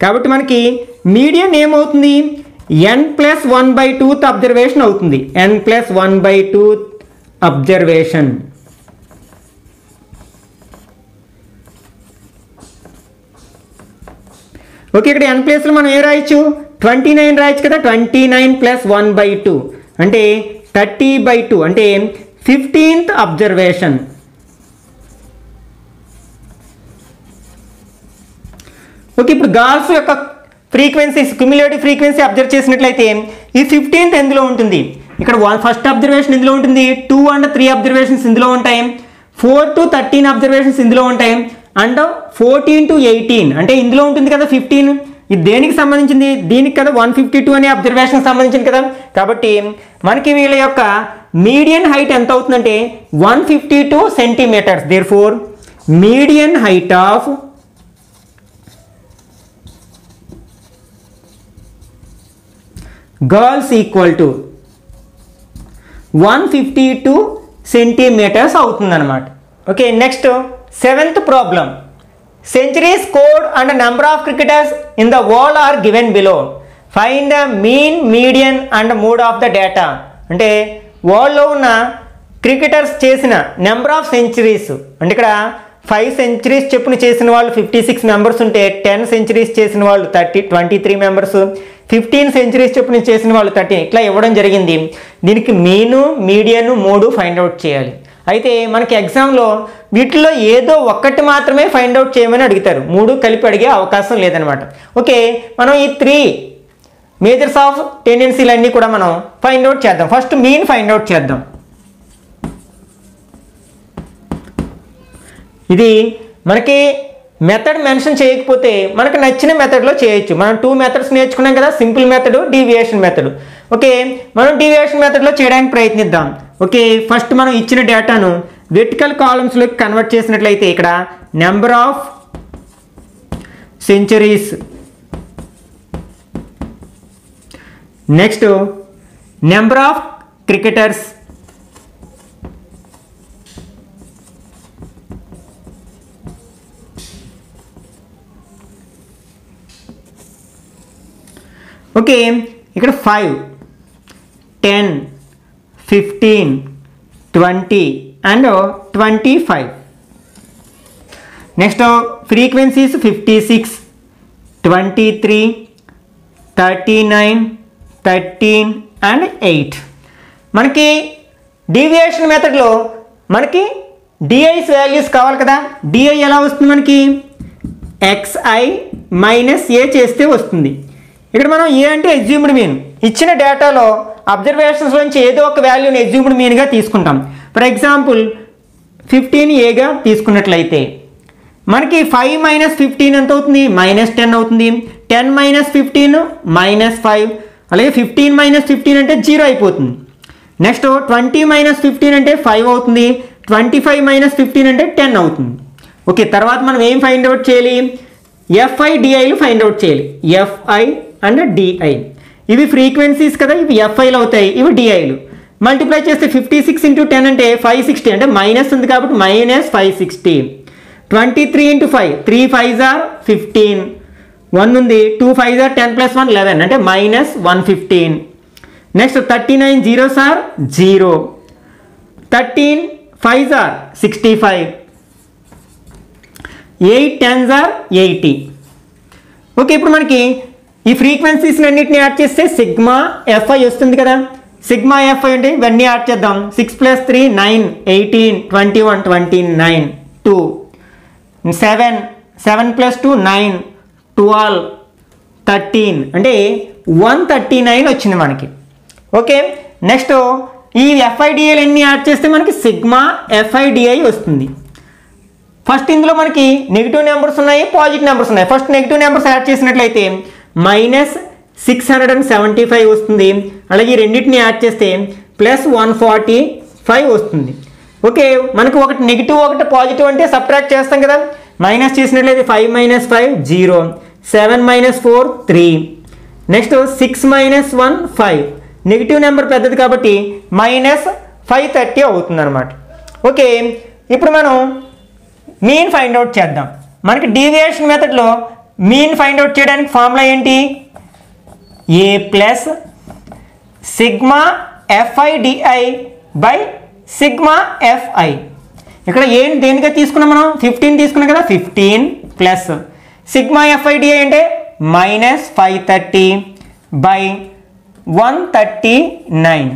కాబట్టి మనకి మీడియన్ ఏమవుతుంది? n+1/2 అబ్జర్వేషన్ అవుతుంది. n+1/2 observation. ఓకే, ఇక్కడ n ప్లేస్లో మనం ఏ రాయొచ్చు? 29 రాయొచ్చు కదా. 29 + 1/2 అంటే 30/2, అంటే 15th అబ్జర్వేషన్. ఓకే, ఇప్పుడు గాల్స్ యొక్క ఫ్రీక్వెన్సీస్, క్యుములేటివ్ ఫ్రీక్వెన్సీ అబ్జర్వ్ చేసినట్లయితే ఈ 15th ఎందులో ఉంటుంది? ఇక్కడ ఫస్ట్ అబ్జర్వేషన్ ఇందులో ఉంటుంది, 2 and 3 అబ్జర్వేషన్స్ ఇందులో ఉంటాయి, 4 to 13 అబ్జర్వేషన్స్ ఇందులో ఉంటాయి, అండ్ 14 to 18 అంటే ఇందులో ఉంటుంది కదా 15. ఇది దేనికి సంబంధించింది? దీనికి కదా 152 అనే అబ్జర్వేషన్ సంబంధించింది కదా. కాబట్టి మనకి వీళ్ళ యొక్క మీడియన్ హైట్ ఎంత అవుతుందంటే 152 centimetres. Therefore median height of girls equal to 152 centimetres అవుతుందన్నమాట. Okay, next 7th problem. Centuries, scored and number of cricketers in the world are given below. Find the mean, median and mode of the data. అంటే వరల్డ్లో ఉన్న cricketers చేసిన number of centuries, అంటే ఇక్కడ 5 centuries చెప్పున చేసిన వాళ్ళు 56 మెంబర్స్ ఉంటే 10 సెంచరీస్ చేసిన వాళ్ళు 23 మెంబర్స్, 15 సెంచరీస్ చెప్పున చేసిన వాళ్ళు 13, ఇట్లా ఇవ్వడం జరిగింది. దీనికి మీను, మీడియన్, మోడు ఫైండ్ అవుట్ చేయాలి. అయితే మనకి ఎగ్జామ్లో వీటిలో ఏదో ఒక్కటి మాత్రమే ఫైండ్ అవుట్ చేయమని అడుగుతారు, 3 కలిపి అడిగే అవకాశం లేదనమాట. ఓకే, మనం ఈ 3 మేజర్స్ ఆఫ్ టెండెన్సీలన్నీ కూడా మనం ఫైండ్ అవుట్ చేద్దాం. ఫస్ట్ మీన్ ఫైండ్ అవుట్ చేద్దాం. ఇది మనకి మెథడ్ మెన్షన్ చేయకపోతే మనకు నచ్చిన మెథడ్లో చేయొచ్చు. మనం 2 మెథడ్స్ నేర్చుకున్నాం కదా, simple method, deviation method. Okay, మనం డీవియేషన్ మెథడ్లో చేయడానికి ప్రయత్నిద్దాం. ఓకే, ఫస్ట్ మనం ఇచ్చిన డేటాను వెర్టికల్ కాలమ్స్లోకి కన్వర్ట్ చేసినట్లయితే ఇక్కడ number of centuries, next number of cricketers, okay, ఇక్కడ 5, 10, 15, 20 and 25. Next frequencies 56, 23, 39, 13 and 8. మనకి డీవియేషన్ మెథడ్లో మనకి డిఐస్ వాల్యూస్ కావాలి కదా. డిఐ ఎలా వస్తుంది? మనకి xi - a చేస్తే వస్తుంది. ఇక్కడ మనం ఏ అంటే అజ్యూమ్డ్ మీన్, ఇచ్చిన డేటాలో అబ్జర్వేషన్స్ నుంచి ఏదో ఒక వాల్యూని అజ్యూమ్డ్ మీన్గా తీసుకుంటాం. ఫర్ ఎగ్జాంపుల్ 15a తీసుకున్నట్లయితే మనకి 5 - 15 ఎంత అవుతుంది? -10 అవుతుంది. 10 - 15 -5, అలాగే 15 - 15 అంటే 0 అయిపోతుంది. నెక్స్ట్ 20 - 15 అంటే 5 అవుతుంది. 25 - 15 అంటే 10 అవుతుంది. ఓకే, తర్వాత మనం ఏం ఫైండ్ అవుట్ చేయాలి? ఎఫ్ఐ డిఐలు ఫైండ్ అవుట్ చేయాలి. ఎఫ్ఐ అండ్ డిఐ, ఇవి ఫ్రీక్వెన్సీస్ కదా, ఇవి ఎఫ్ఐలు అవుతాయి, ఇవి డిఐలు. మల్టిప్లై చేస్తే 56 × 10 అంటే 560, అంటే మైనస్ ఉంది కాబట్టి -560. 23 × 5, 3 5s are 15, 1 ఉంది, 2 5s are 10 + 1 11, అంటే -115. Next 39 zeros are 0, 13 5s are 65, 8 10s are 80. Okay, ఇప్పుడు మనకి ఈ ఫ్రీక్వెన్సీస్ అన్నిటిని యాడ్ చేస్తే సిగ్మా ఎఫ్ఐ వస్తుంది కదా. సిగ్మా ఎఫ్ఐ అంటే ఇవన్నీ యాడ్ చేద్దాం. 6 + 3 9, 18, 21, 29, 2, 7, 7 + 2 9, 12, 13 అంటే 139 వచ్చింది మనకి. ఓకే, నెక్స్ట్ ఈ ఎఫ్ఐడిఐలు అన్నీ యాడ్ చేస్తే మనకి సిగ్మా ఎఫ్ఐడిఐ వస్తుంది. ఫస్ట్ ఇందులో మనకి నెగిటివ్ నెంబర్స్ ఉన్నాయి, పాజిటివ్ నెంబర్స్ ఉన్నాయి. ఫస్ట్ నెగిటివ్ నెంబర్స్ యాడ్ చేసినట్లయితే -675 వస్తుంది. అలాగే రెండింటిని యాడ్ చేస్తే +140 5 వస్తుంది. ఓకే, మనకు ఒకటి నెగిటివ్ ఒకటి పాజిటివ్ అంటే సబ్ట్రాక్ట్ చేస్తాం కదా. మైనస్ చేసినట్లయితే 5 - 5 0, 7 - 4 3, నెక్స్ట్ 6 - 1 5. నెగిటివ్ నెంబర్ పెద్దది కాబట్టి -530 అవుతుంది అనమాట. ఓకే, ఇప్పుడు మనం మీన్ ఫైండ్ అవుట్ చేద్దాం. మనకి డీవియేషన్ మెథడ్లో మీన్ ఫైండ్ అవుట్ చేయడానికి ఫార్ములా ఏంటి? a plus sigma FIDI by sigma FI. ఇక్కడ ఏం దేనిగా తీసుకున్నాం మనం? 15 తీసుకున్నాం కదా. 15 ప్లస్ సిగ్మా FIDI అంటే -530 బై 139.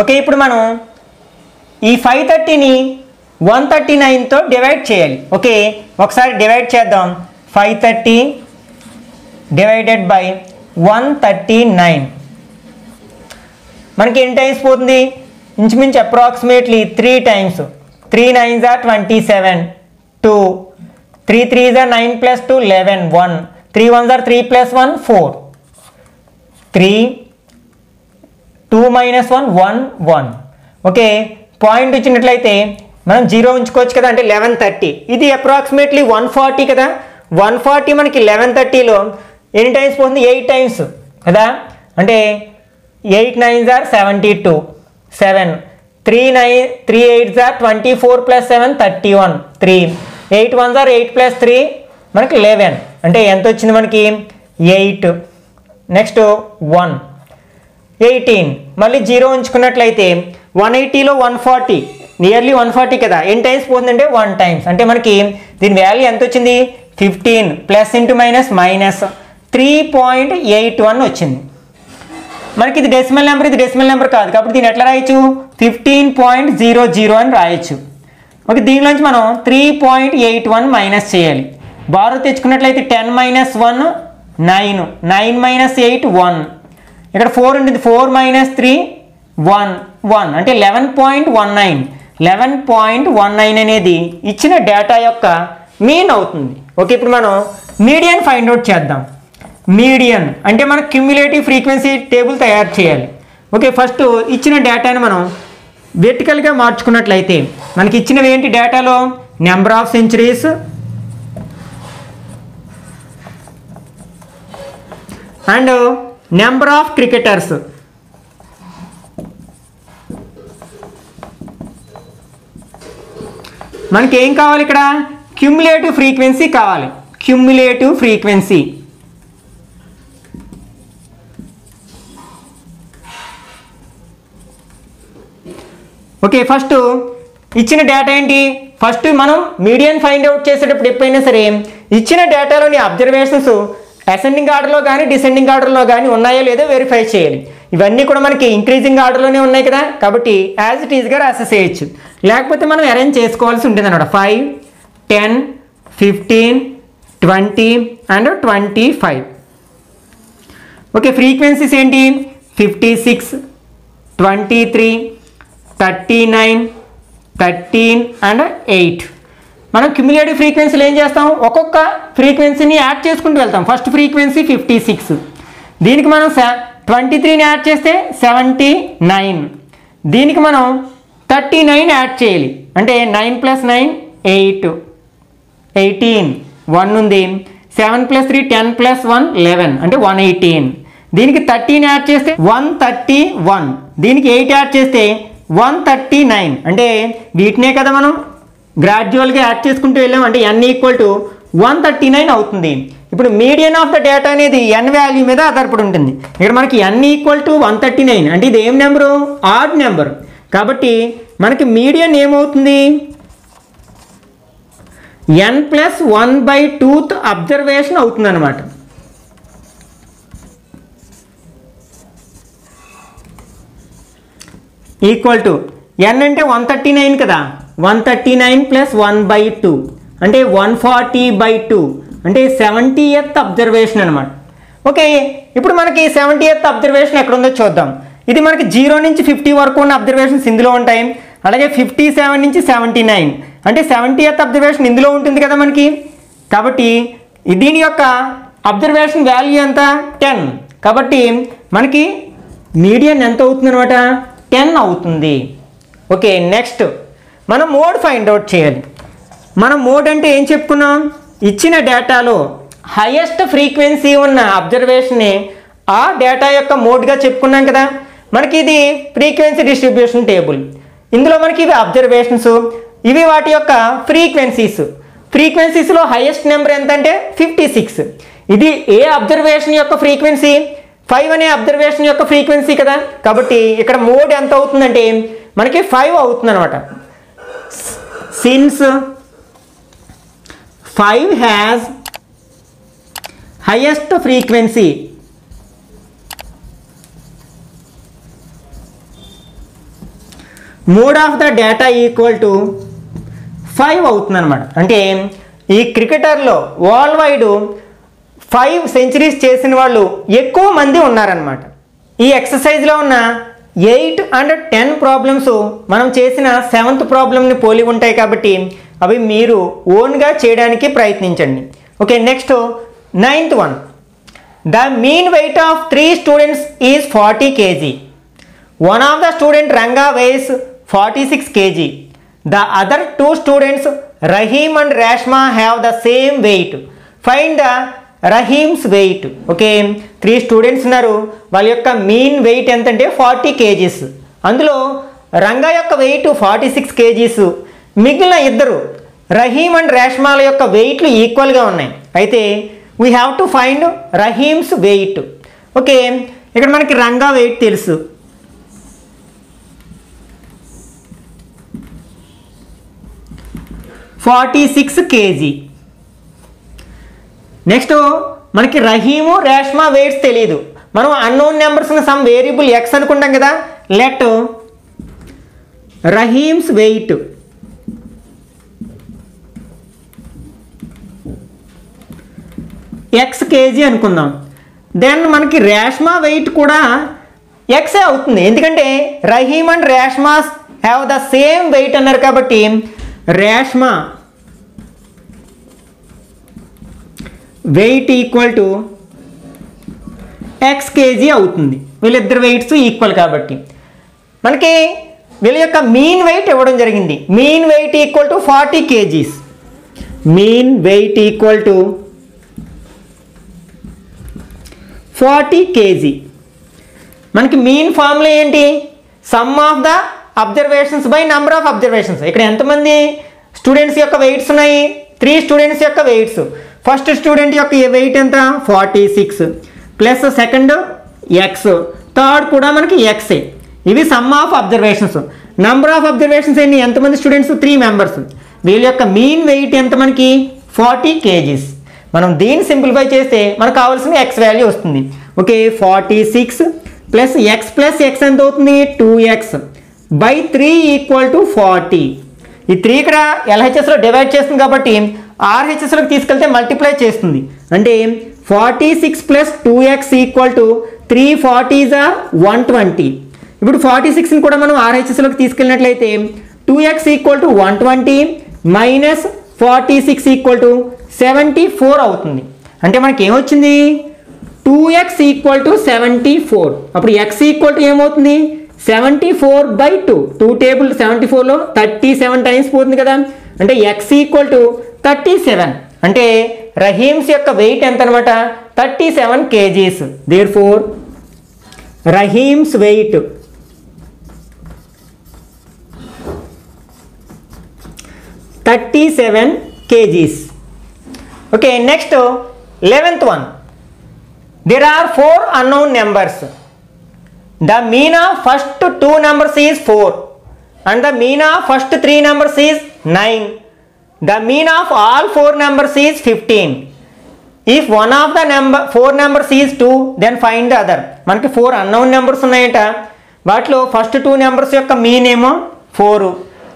ఓకే, ఇప్పుడు మనం ఈ 530ని 139తో డివైడ్ చేయాలి. ఓకే, ఒకసారి డివైడ్ చేద్దాం. 530 డివైడెడ్ బై 139 మనకి ఎన్ని టైమ్స్ పోతుంది? ఇంచుమించు approximately 3 times. 3 9s are 27, 2, 3 3s are 9 plus 2 11, 1, 3 1s are 3 plus 1 4, 3, 2 minus 1 1 1. Okay, point వచ్చినట్లయితే మనం 0 ఉంచుకోవచ్చు కదా, అంటే 1130. ఇది అప్రాక్సిమేట్లీ 140 కదా. 140 మనకి 1130లో ఎన్ని టైమ్స్ పోతుంది? 8 టైమ్స్ కదా. అంటే 8 9s are 72, 7, 3 8s are 24 plus 7 31, 3, 8 1s are 8 plus 3 మనకి 11. అంటే ఎంత వచ్చింది మనకి? 8. నెక్స్ట్ 1, 18. మళ్ళీ 0 ఉంచుకున్నట్లయితే 180లో 140 నియర్లీ 140 కదా. ఎన్ని టైమ్స్ పోతుందంటే 1 టైమ్స్. అంటే మనకి దీని వాల్యూ ఎంత వచ్చింది? 15 ప్లస్ ఇంటూ మైనస్ 3.81 వచ్చింది. మనకి ఇది డెసిమల్ నెంబర్, ఇది డెసిమల్ నెంబర్ కాదు కాబట్టి దీన్ని ఎట్లా రాయొచ్చు? 15.00 అని రాయొచ్చు. ఓకే, దీనిలోంచి మనం 3.81 మైనస్ చేయాలి. బారో తెచ్చుకున్నట్లయితే 10 - 1 9, 9 - 8 1. ఇక్కడ 4 ఉంటుంది, 4 - 3 1 1, అంటే 11.19. 11.19 అనేది ఇచ్చిన డేటా యొక్క మీన్ అవుతుంది. ఓకే, ఇప్పుడు మనం మీడియన్ ఫైండ్ అవుట్ చేద్దాం. మీడియన్ అంటే మనం క్యుములేటివ్ ఫ్రీక్వెన్సీ టేబుల్ తయారు చేయాలి. ఓకే, ఫస్ట్ ఇచ్చిన డేటాను మనం వెర్టికల్గా మార్చుకున్నట్లయితే మనకి ఇచ్చినవి ఏంటి డేటాలో? Number of centuries and number of cricketers. మనకి ఏం కావాలి ఇక్కడ? క్యుములేటివ్ ఫ్రీక్వెన్సీ కావాలి. Cumulative frequency. ఓకే, ఫస్ట్ ఇచ్చిన డేటా ఏంటి? ఫస్ట్ మనం మీడియన్ ఫైండ్ అవుట్ చేసేటప్పుడు ఎప్పుడైనా సరే ఇచ్చిన డేటాలోని అబ్జర్వేషన్స్ అసెండింగ్ ఆర్డర్లో కానీ డిసెండింగ్ ఆర్డర్లో కానీ ఉన్నాయో లేదో వెరిఫై చేయాలి. ఇవన్నీ కూడా మనకి ఇంక్రీజింగ్ ఆర్డర్లోనే ఉన్నాయి కదా, కాబట్టి యాజ్ ఇట్ ఈస్గా రాసేసేయచ్చు. లేకపోతే మనం అరేంజ్ చేసుకోవాల్సి ఉంటుంది అన్నమాట. 5, 10, 15, 20 అండ్ 25. ఓకే, ఫ్రీక్వెన్సీస్ ఏంటి? 56, 23, 39, 13 అండ్ 8. మనం క్యుములేటివ్ ఫ్రీక్వెన్సీలు ఏం చేస్తాం? ఒక్కొక్క ఫ్రీక్వెన్సీని యాడ్ చేసుకుంటూ వెళ్తాం. ఫస్ట్ ఫ్రీక్వెన్సీ 56, దీనికి మనం 23ని యాడ్ చేస్తే 79, దీనికి మనం 39 యాడ్ చేయాలి. అంటే 9 + 9 8, 18, 1 ఉంది, 7 + 3 10 + 1 11, అంటే 118. దీనికి 13 యాడ్ చేస్తే 131, దీనికి 8 యాడ్ చేస్తే 139. అంటే వీటినే కదా మనం గ్రాడ్యువల్గా యాడ్ చేసుకుంటూ వెళ్ళాం. అంటే n = 139 అవుతుంది. ఇప్పుడు మీడియన్ ఆఫ్ ద డేటా అనేది n వాల్యూ మీద ఆధారపడి ఉంటుంది. ఇక్కడ మనకి n = 139, అంటే ఇది ఏం నెంబరు? Add number. కాబట్టి మనకి మీడియన్ ఏమవుతుంది? n + 1/2th అబ్జర్వేషన్ అవుతుంది అన్నమాట. ఈక్వల్ టు n అంటే 139 కదా, 139 + 1/2 అంటే 140/2, అంటే 70th అబ్జర్వేషన్ అనమాట. ఓకే, ఇప్పుడు మనకి 70th అబ్జర్వేషన్ ఎక్కడ ఉందో చూద్దాం. ఇది మనకి 0 నుంచి 50 వరకు ఉన్న అబ్జర్వేషన్స్ ఇందులో ఉంటాయి. అలాగే 57 నుంచి 79, అంటే 70th అబ్జర్వేషన్ ఇందులో ఉంటుంది కదా మనకి. కాబట్టి దీని యొక్క అబ్జర్వేషన్ వాల్యూ ఎంత? 10. కాబట్టి మనకి మీడియన్ ఎంత అవుతుంది అనమాట? 10 అవుతుంది. ఓకే, నెక్స్ట్ మనం మోడ్ ఫైండ్ అవుట్ చేయాలి. మనం మోడ్ అంటే ఏం చెప్పుకున్నాం? ఇచ్చిన డేటాలో హైయెస్ట్ ఫ్రీక్వెన్సీ ఉన్న అబ్జర్వేషన్ని ఆ డేటా యొక్క మోడ్గా చెప్పుకున్నాం కదా. మనకి ఇది ఫ్రీక్వెన్సీ డిస్ట్రిబ్యూషన్ టేబుల్. ఇందులో మనకి ఇవి అబ్జర్వేషన్స్, ఇవి వాటి యొక్క ఫ్రీక్వెన్సీస్లో హైయెస్ట్ నెంబర్ ఎంత అంటే 56. ఇది ఏ అబ్జర్వేషన్ యొక్క ఫ్రీక్వెన్సీ? 5 అనే అబ్జర్వేషన్ యొక్క ఫ్రీక్వెన్సీ కదా. కాబట్టి ఇక్కడ మోడ్ ఎంత అవుతుందంటే మనకి 5 అవుతుంది అనమాట. Since 5 has highest frequency, mode of the data equal to 5 అవుతుంది అనమాట. అంటే ఈ క్రికెటర్లో వరల్డ్ వైడ్ 5 సెంచరీస్ చేసిన వాళ్ళు ఎక్కువ మంది ఉన్నారనమాట. ఈ ఎక్సర్సైజ్లో ఉన్న 8 and 10 ప్రాబ్లమ్స్ మనం చేసిన 7th ప్రాబ్లమ్ని పోలి ఉంటాయి కాబట్టి అవి మీరు ఓన్గా చేయడానికి ప్రయత్నించండి. Okay, next 9th one. The mean weight of 3 students is 40 kg. One of the student Ranga weighs 46 kg. The other 2 students Rahim and Rashma have the same weight. Find the Rahim's weight. Okay, 3 students ఉన్నారు. వాళ్ళ యొక్క mean wait ఎంత అంటే 40 kgs. అందులో రంగా యొక్క wait 46 kgs. మిగిలిన ఇద్దరు Rahim and రేష్మాల యొక్క వెయిట్లు ఈక్వల్గా ఉన్నాయి. అయితే we have to find Rahim's weight. Okay, ఇక్కడ మనకి రంగా వెయిట్ తెలుసు. 46 kg. నెక్స్ట్ మనకి రహీము రేష్మా వెయిట్స్ తెలియదు. మనం unknown numbers some variable X అనుకుంటాం కదా. Let Rahim's weight X kg అనుకుందాం. దెన్ మనకి రేష్మా వెయిట్ కూడా ఎక్సే అవుతుంది, ఎందుకంటే Rahim and Reshma's have the same weight అన్నారు కాబట్టి Reshma weight equal to X kg అవుతుంది. వీళ్ళిద్దరు వెయిట్స్ ఈక్వల్ కాబట్టి మనకి వీళ్ళ యొక్క మీన్ వెయిట్ ఇవ్వడం జరిగింది. Mean wait equal to 40 kgs. Mean wait equal to 40 kg. మనకి మీన్ ఫార్ములా ఏంటి? Some of the observations by number of observations. ఇక్కడ ఎంతమంది స్టూడెంట్స్ యొక్క వెయిట్స్ ఉన్నాయి? 3 స్టూడెంట్స్ యొక్క వెయిట్స్. ఫస్ట్ స్టూడెంట్ యొక్క వెయిట్ ఎంత? 46 ప్లస్ సెకండ్ ఎక్స్, థర్డ్ కూడా మనకి ఎక్సే. ఇవి some of observations. Number of observations ఎన్ని? ఎంతమంది స్టూడెంట్స్? 3 మెంబర్స్. వీళ్ళ యొక్క మీన్ వెయిట్ ఎంత మనకి? 40 kgs. మనం దీన్ని సింప్లిఫై చేస్తే మనకు కావాల్సిన ఎక్స్ వాల్యూ వస్తుంది. ఓకే, 46 ప్లస్ ఎక్స్ ఎంత అవుతుంది? 2x by 3 equal to 40. ఈ 3 ఇక్కడ ఎల్హెచ్ఎస్లో డివైడ్ చేస్తుంది కాబట్టి ఆర్హెచ్ఎస్లోకి తీసుకెళ్తే మల్టిప్లై చేస్తుంది. అంటే 46 plus 2x equal to 340s are 120. ఇప్పుడు 46ని కూడా మనం ఆర్హెచ్ఎస్లోకి తీసుకెళ్ళినట్లయితే 2x equal to 120 minus 46 equal to 74 అవుతుంది. అంటే మనకి ఏమొచ్చింది? 2x equal to 74. అప్పుడు x ఈక్వల్ టు ఏమవుతుంది? 74/2. 2 టేబుల్ 74లో 37 టైమ్స్ పోతుంది కదా. అంటే x ఈక్వల్ టు 37. అంటే రహీమ్స్ యొక్క వెయిట్ ఎంత అనమాట? 37 kgs. Therefore Rahim's weight 37 kgs. Okay, next 11th one. There are 4 unknown numbers. The mean of first 2 numbers is 4 and the mean of first 3 numbers is 9. The mean of all 4 numbers is 15. If one of the 4 numbers is 2, then find the other. మనకి 4 unknown numbers ఉన్నాయట. వాటిలో first 2 numbers యొక్క mean ఏమో 4,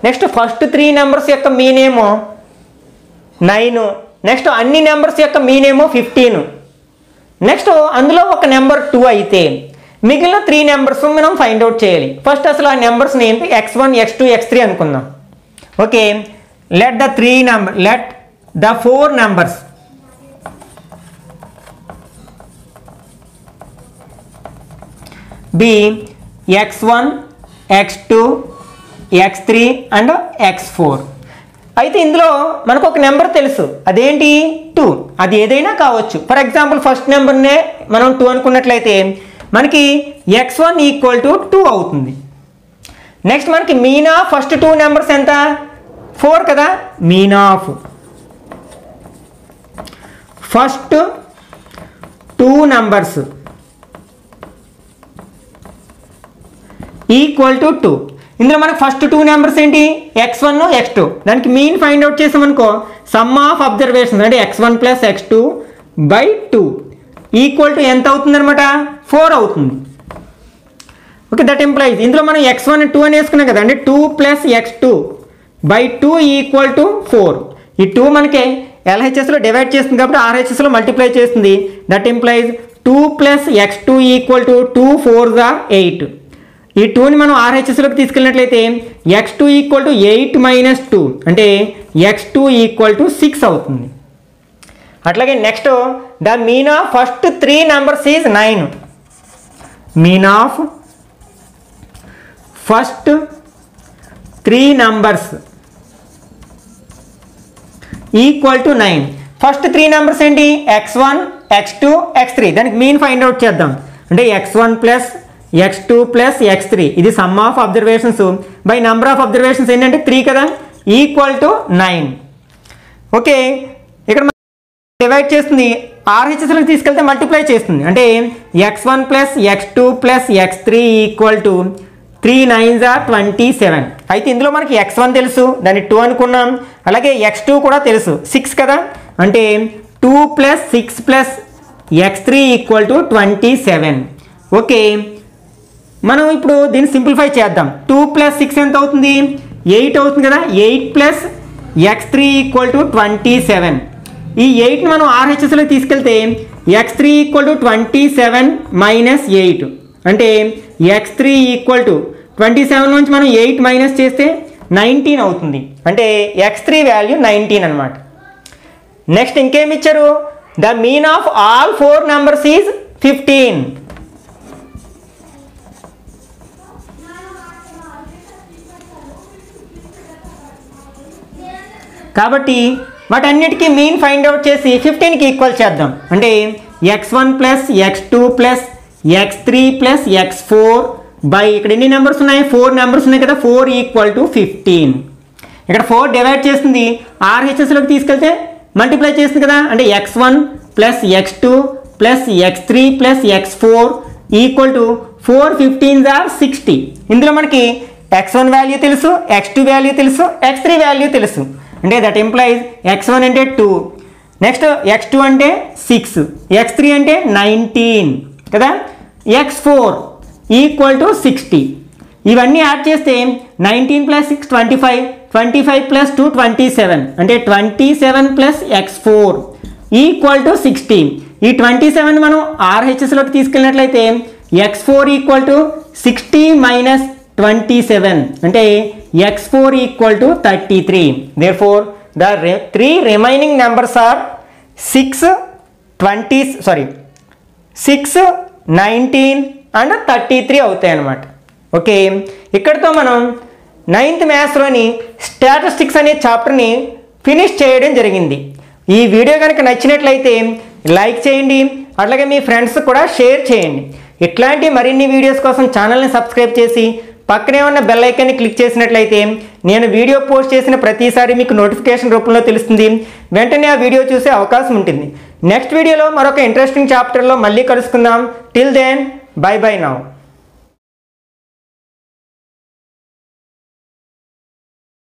next first 3 numbers యొక్క mean ఏమో 9, next అన్ని numbers యొక్క mean ఏమో 15. నెక్స్ట్ అందులో ఒక నెంబర్ 2 అయితే మిగిలిన 3 నెంబర్స్ మనం ఫైండ్ అవుట్ చేయాలి. ఫస్ట్ అసలు ఆ నెంబర్స్ని ఏంటి? x1 x2 x3 అనుకుందాం. Okay, let the 4 numbers be x1 x2 x3 and x4. అయితే ఇందులో మనకు ఒక నెంబర్ తెలుసు, అదేంటి 2. అది ఏదైనా కావచ్చు. ఫర్ ఎగ్జాంపుల్ ఫస్ట్ నెంబర్నే మనం 2 అనుకున్నట్లయితే మనకి x1 ఈక్వల్ టు 2 అవుతుంది. నెక్స్ట్ మనకి మీన్ ఆఫ్ ఫస్ట్ 2 నెంబర్స్ ఎంత? 4 కదా. Mean of first 2 numbers equal to 2. ఇందులో మనకు ఫస్ట్ 2 నెంబర్స్ ఏంటి? x1 x2. దానికి మీన్ ఫైండ్ అవుట్ చేసామనుకో సమ్ ఆఫ్ అబ్జర్వేషన్స్ అంటే x1 plus x2 by 2 equal to ఎంత అవుతుంది అనమాట? 4 అవుతుంది. ఓకే, దట్ ఎంప్లాయిస్ ఇందులో మనం x1 2 అని వేసుకున్నాం కదా, అంటే 2 plus x2 by 2 equal to 4. ఈ 2 మనకి LHSలో డివైడ్ చేస్తుంది కాబట్టి RHSలో మల్టిప్లై చేస్తుంది. That employees 2 plus x2 equal to 2 4s are 8. ఈ 2ని మనం RHSలోకి తీసుకెళ్ళినట్లయితే x2 ఈక్వల్ టు 8 మైనస్ 2 అంటే x2 ఈక్వల్ టు 6 అవుతుంది. అట్లాగే next the mean of first 3 numbers is 9. Mean of first 3 numbers equal to 9. First 3 numbers ఏంటి? x1 x2 x3. దానికి mean find out చేద్దాం. అంటే x1 plus x2 plus x3 ఇది some of observations by number of observations ఏంటంటే 3 కదా, equal to 9. Okay, ఇక్కడ divide చేస్తుంది, RHSలోకి తీసుకెళ్తే మల్టిప్లై చేస్తుంది. అంటే x1 plus x2 plus x3 equal to 3 9s are 27. అయితే ఇందులో మనకి x1 తెలుసు, దాన్ని 2 అనుకున్నాం. అలాగే x2 కూడా తెలుసు, 6 కదా. అంటే 2 plus 6 plus x3 equal to 27. Okay, మనం ఇప్పుడు దీన్ని సింప్లిఫై చేద్దాం. 2 ప్లస్ 6 ఎంత అవుతుంది? 8 అవుతుంది కదా. 8 ప్లస్ x3 ఈక్వల్ టు 27. ఈ 8ని మనం RHSలోకి తీసుకెళ్తే x3 ఈక్వల్ టు 27 మైనస్ 8 అంటే x3 ఈక్వల్ టు 27 నుంచి మనం 8 మైనస్ చేస్తే 19 అవుతుంది. అంటే x3 వాల్యూ 19 అనమాట. నెక్స్ట్ ఇంకేమి ఇచ్చారు? The mean of all 4 numbers is 15. కాబట్టి వాటన్నిటికీ మీన్ ఫైండ్ అవుట్ చేసి 15కి ఈక్వల్ చేద్దాం. అంటే x1 plus x2 plus x3 plus x4 by ఇక్కడ ఎన్ని నెంబర్స్ ఉన్నాయి? 4 నెంబర్స్ ఉన్నాయి కదా. 4 ఈక్వల్ టు 15. ఇక్కడ 4 డివైడ్ చేస్తుంది, RHSలోకి తీసుకెళ్తే మల్టిప్లై చేస్తుంది కదా. అంటే x1 plus x2 plus x3 plus x4 equal to 4 15s are 60. ఇందులో మనకి x1 వాల్యూ తెలుసు, x2 వాల్యూ తెలుసు, x3 వాల్యూ తెలుసు. అంటే దట్ ఎంప్లాయిస్ x1 అంటే 2, నెక్స్ట్ x2 అంటే 6, x3 అంటే 19 కదా. x4 equal to 60. ఇవన్నీ యాడ్ చేస్తే 19 ప్లస్ 6 25, 25 ప్లస్ 2 27 అంటే 27 ప్లస్ x4 ఈక్వల్ టు 60. ఈ 27 మనం RHSలోకి తీసుకెళ్ళినట్లయితే x4 ఈక్వల్ టు 60 మైనస్ 27 అంటే x4 equal to 33. therefore the 3 remaining numbers are 6 19 and 33 అవుతాయి అన్నమాట. ఓకే, ఇక్కడితో మనం 9th మ్యాథ్స్లోని స్టాటిస్టిక్స్ అనే చాప్టర్ని ఫినిష్ చేయడం జరిగింది. ఈ వీడియో కనుక నచ్చినట్లయితే లైక్ చేయండి, అట్లాగే మీ ఫ్రెండ్స్ కూడా షేర్ చేయండి. ఇట్లాంటి మరిన్ని వీడియోస్ కోసం ఛానల్ని సబ్స్క్రైబ్ చేసి పక్కనే ఉన్న బెల్ ఐకాన్ని క్లిక్ చేసినట్లయితే నేను వీడియో పోస్ట్ చేసిన ప్రతిసారి మీకు నోటిఫికేషన్ రూపంలో తెలుస్తుంది. వెంటనే ఆ వీడియో చూసే అవకాశం ఉంటుంది. నెక్స్ట్ వీడియోలో మరొక ఇంట్రెస్టింగ్ చాప్టర్లో మళ్ళీ కలుసుకుందాం. Till then bye bye now.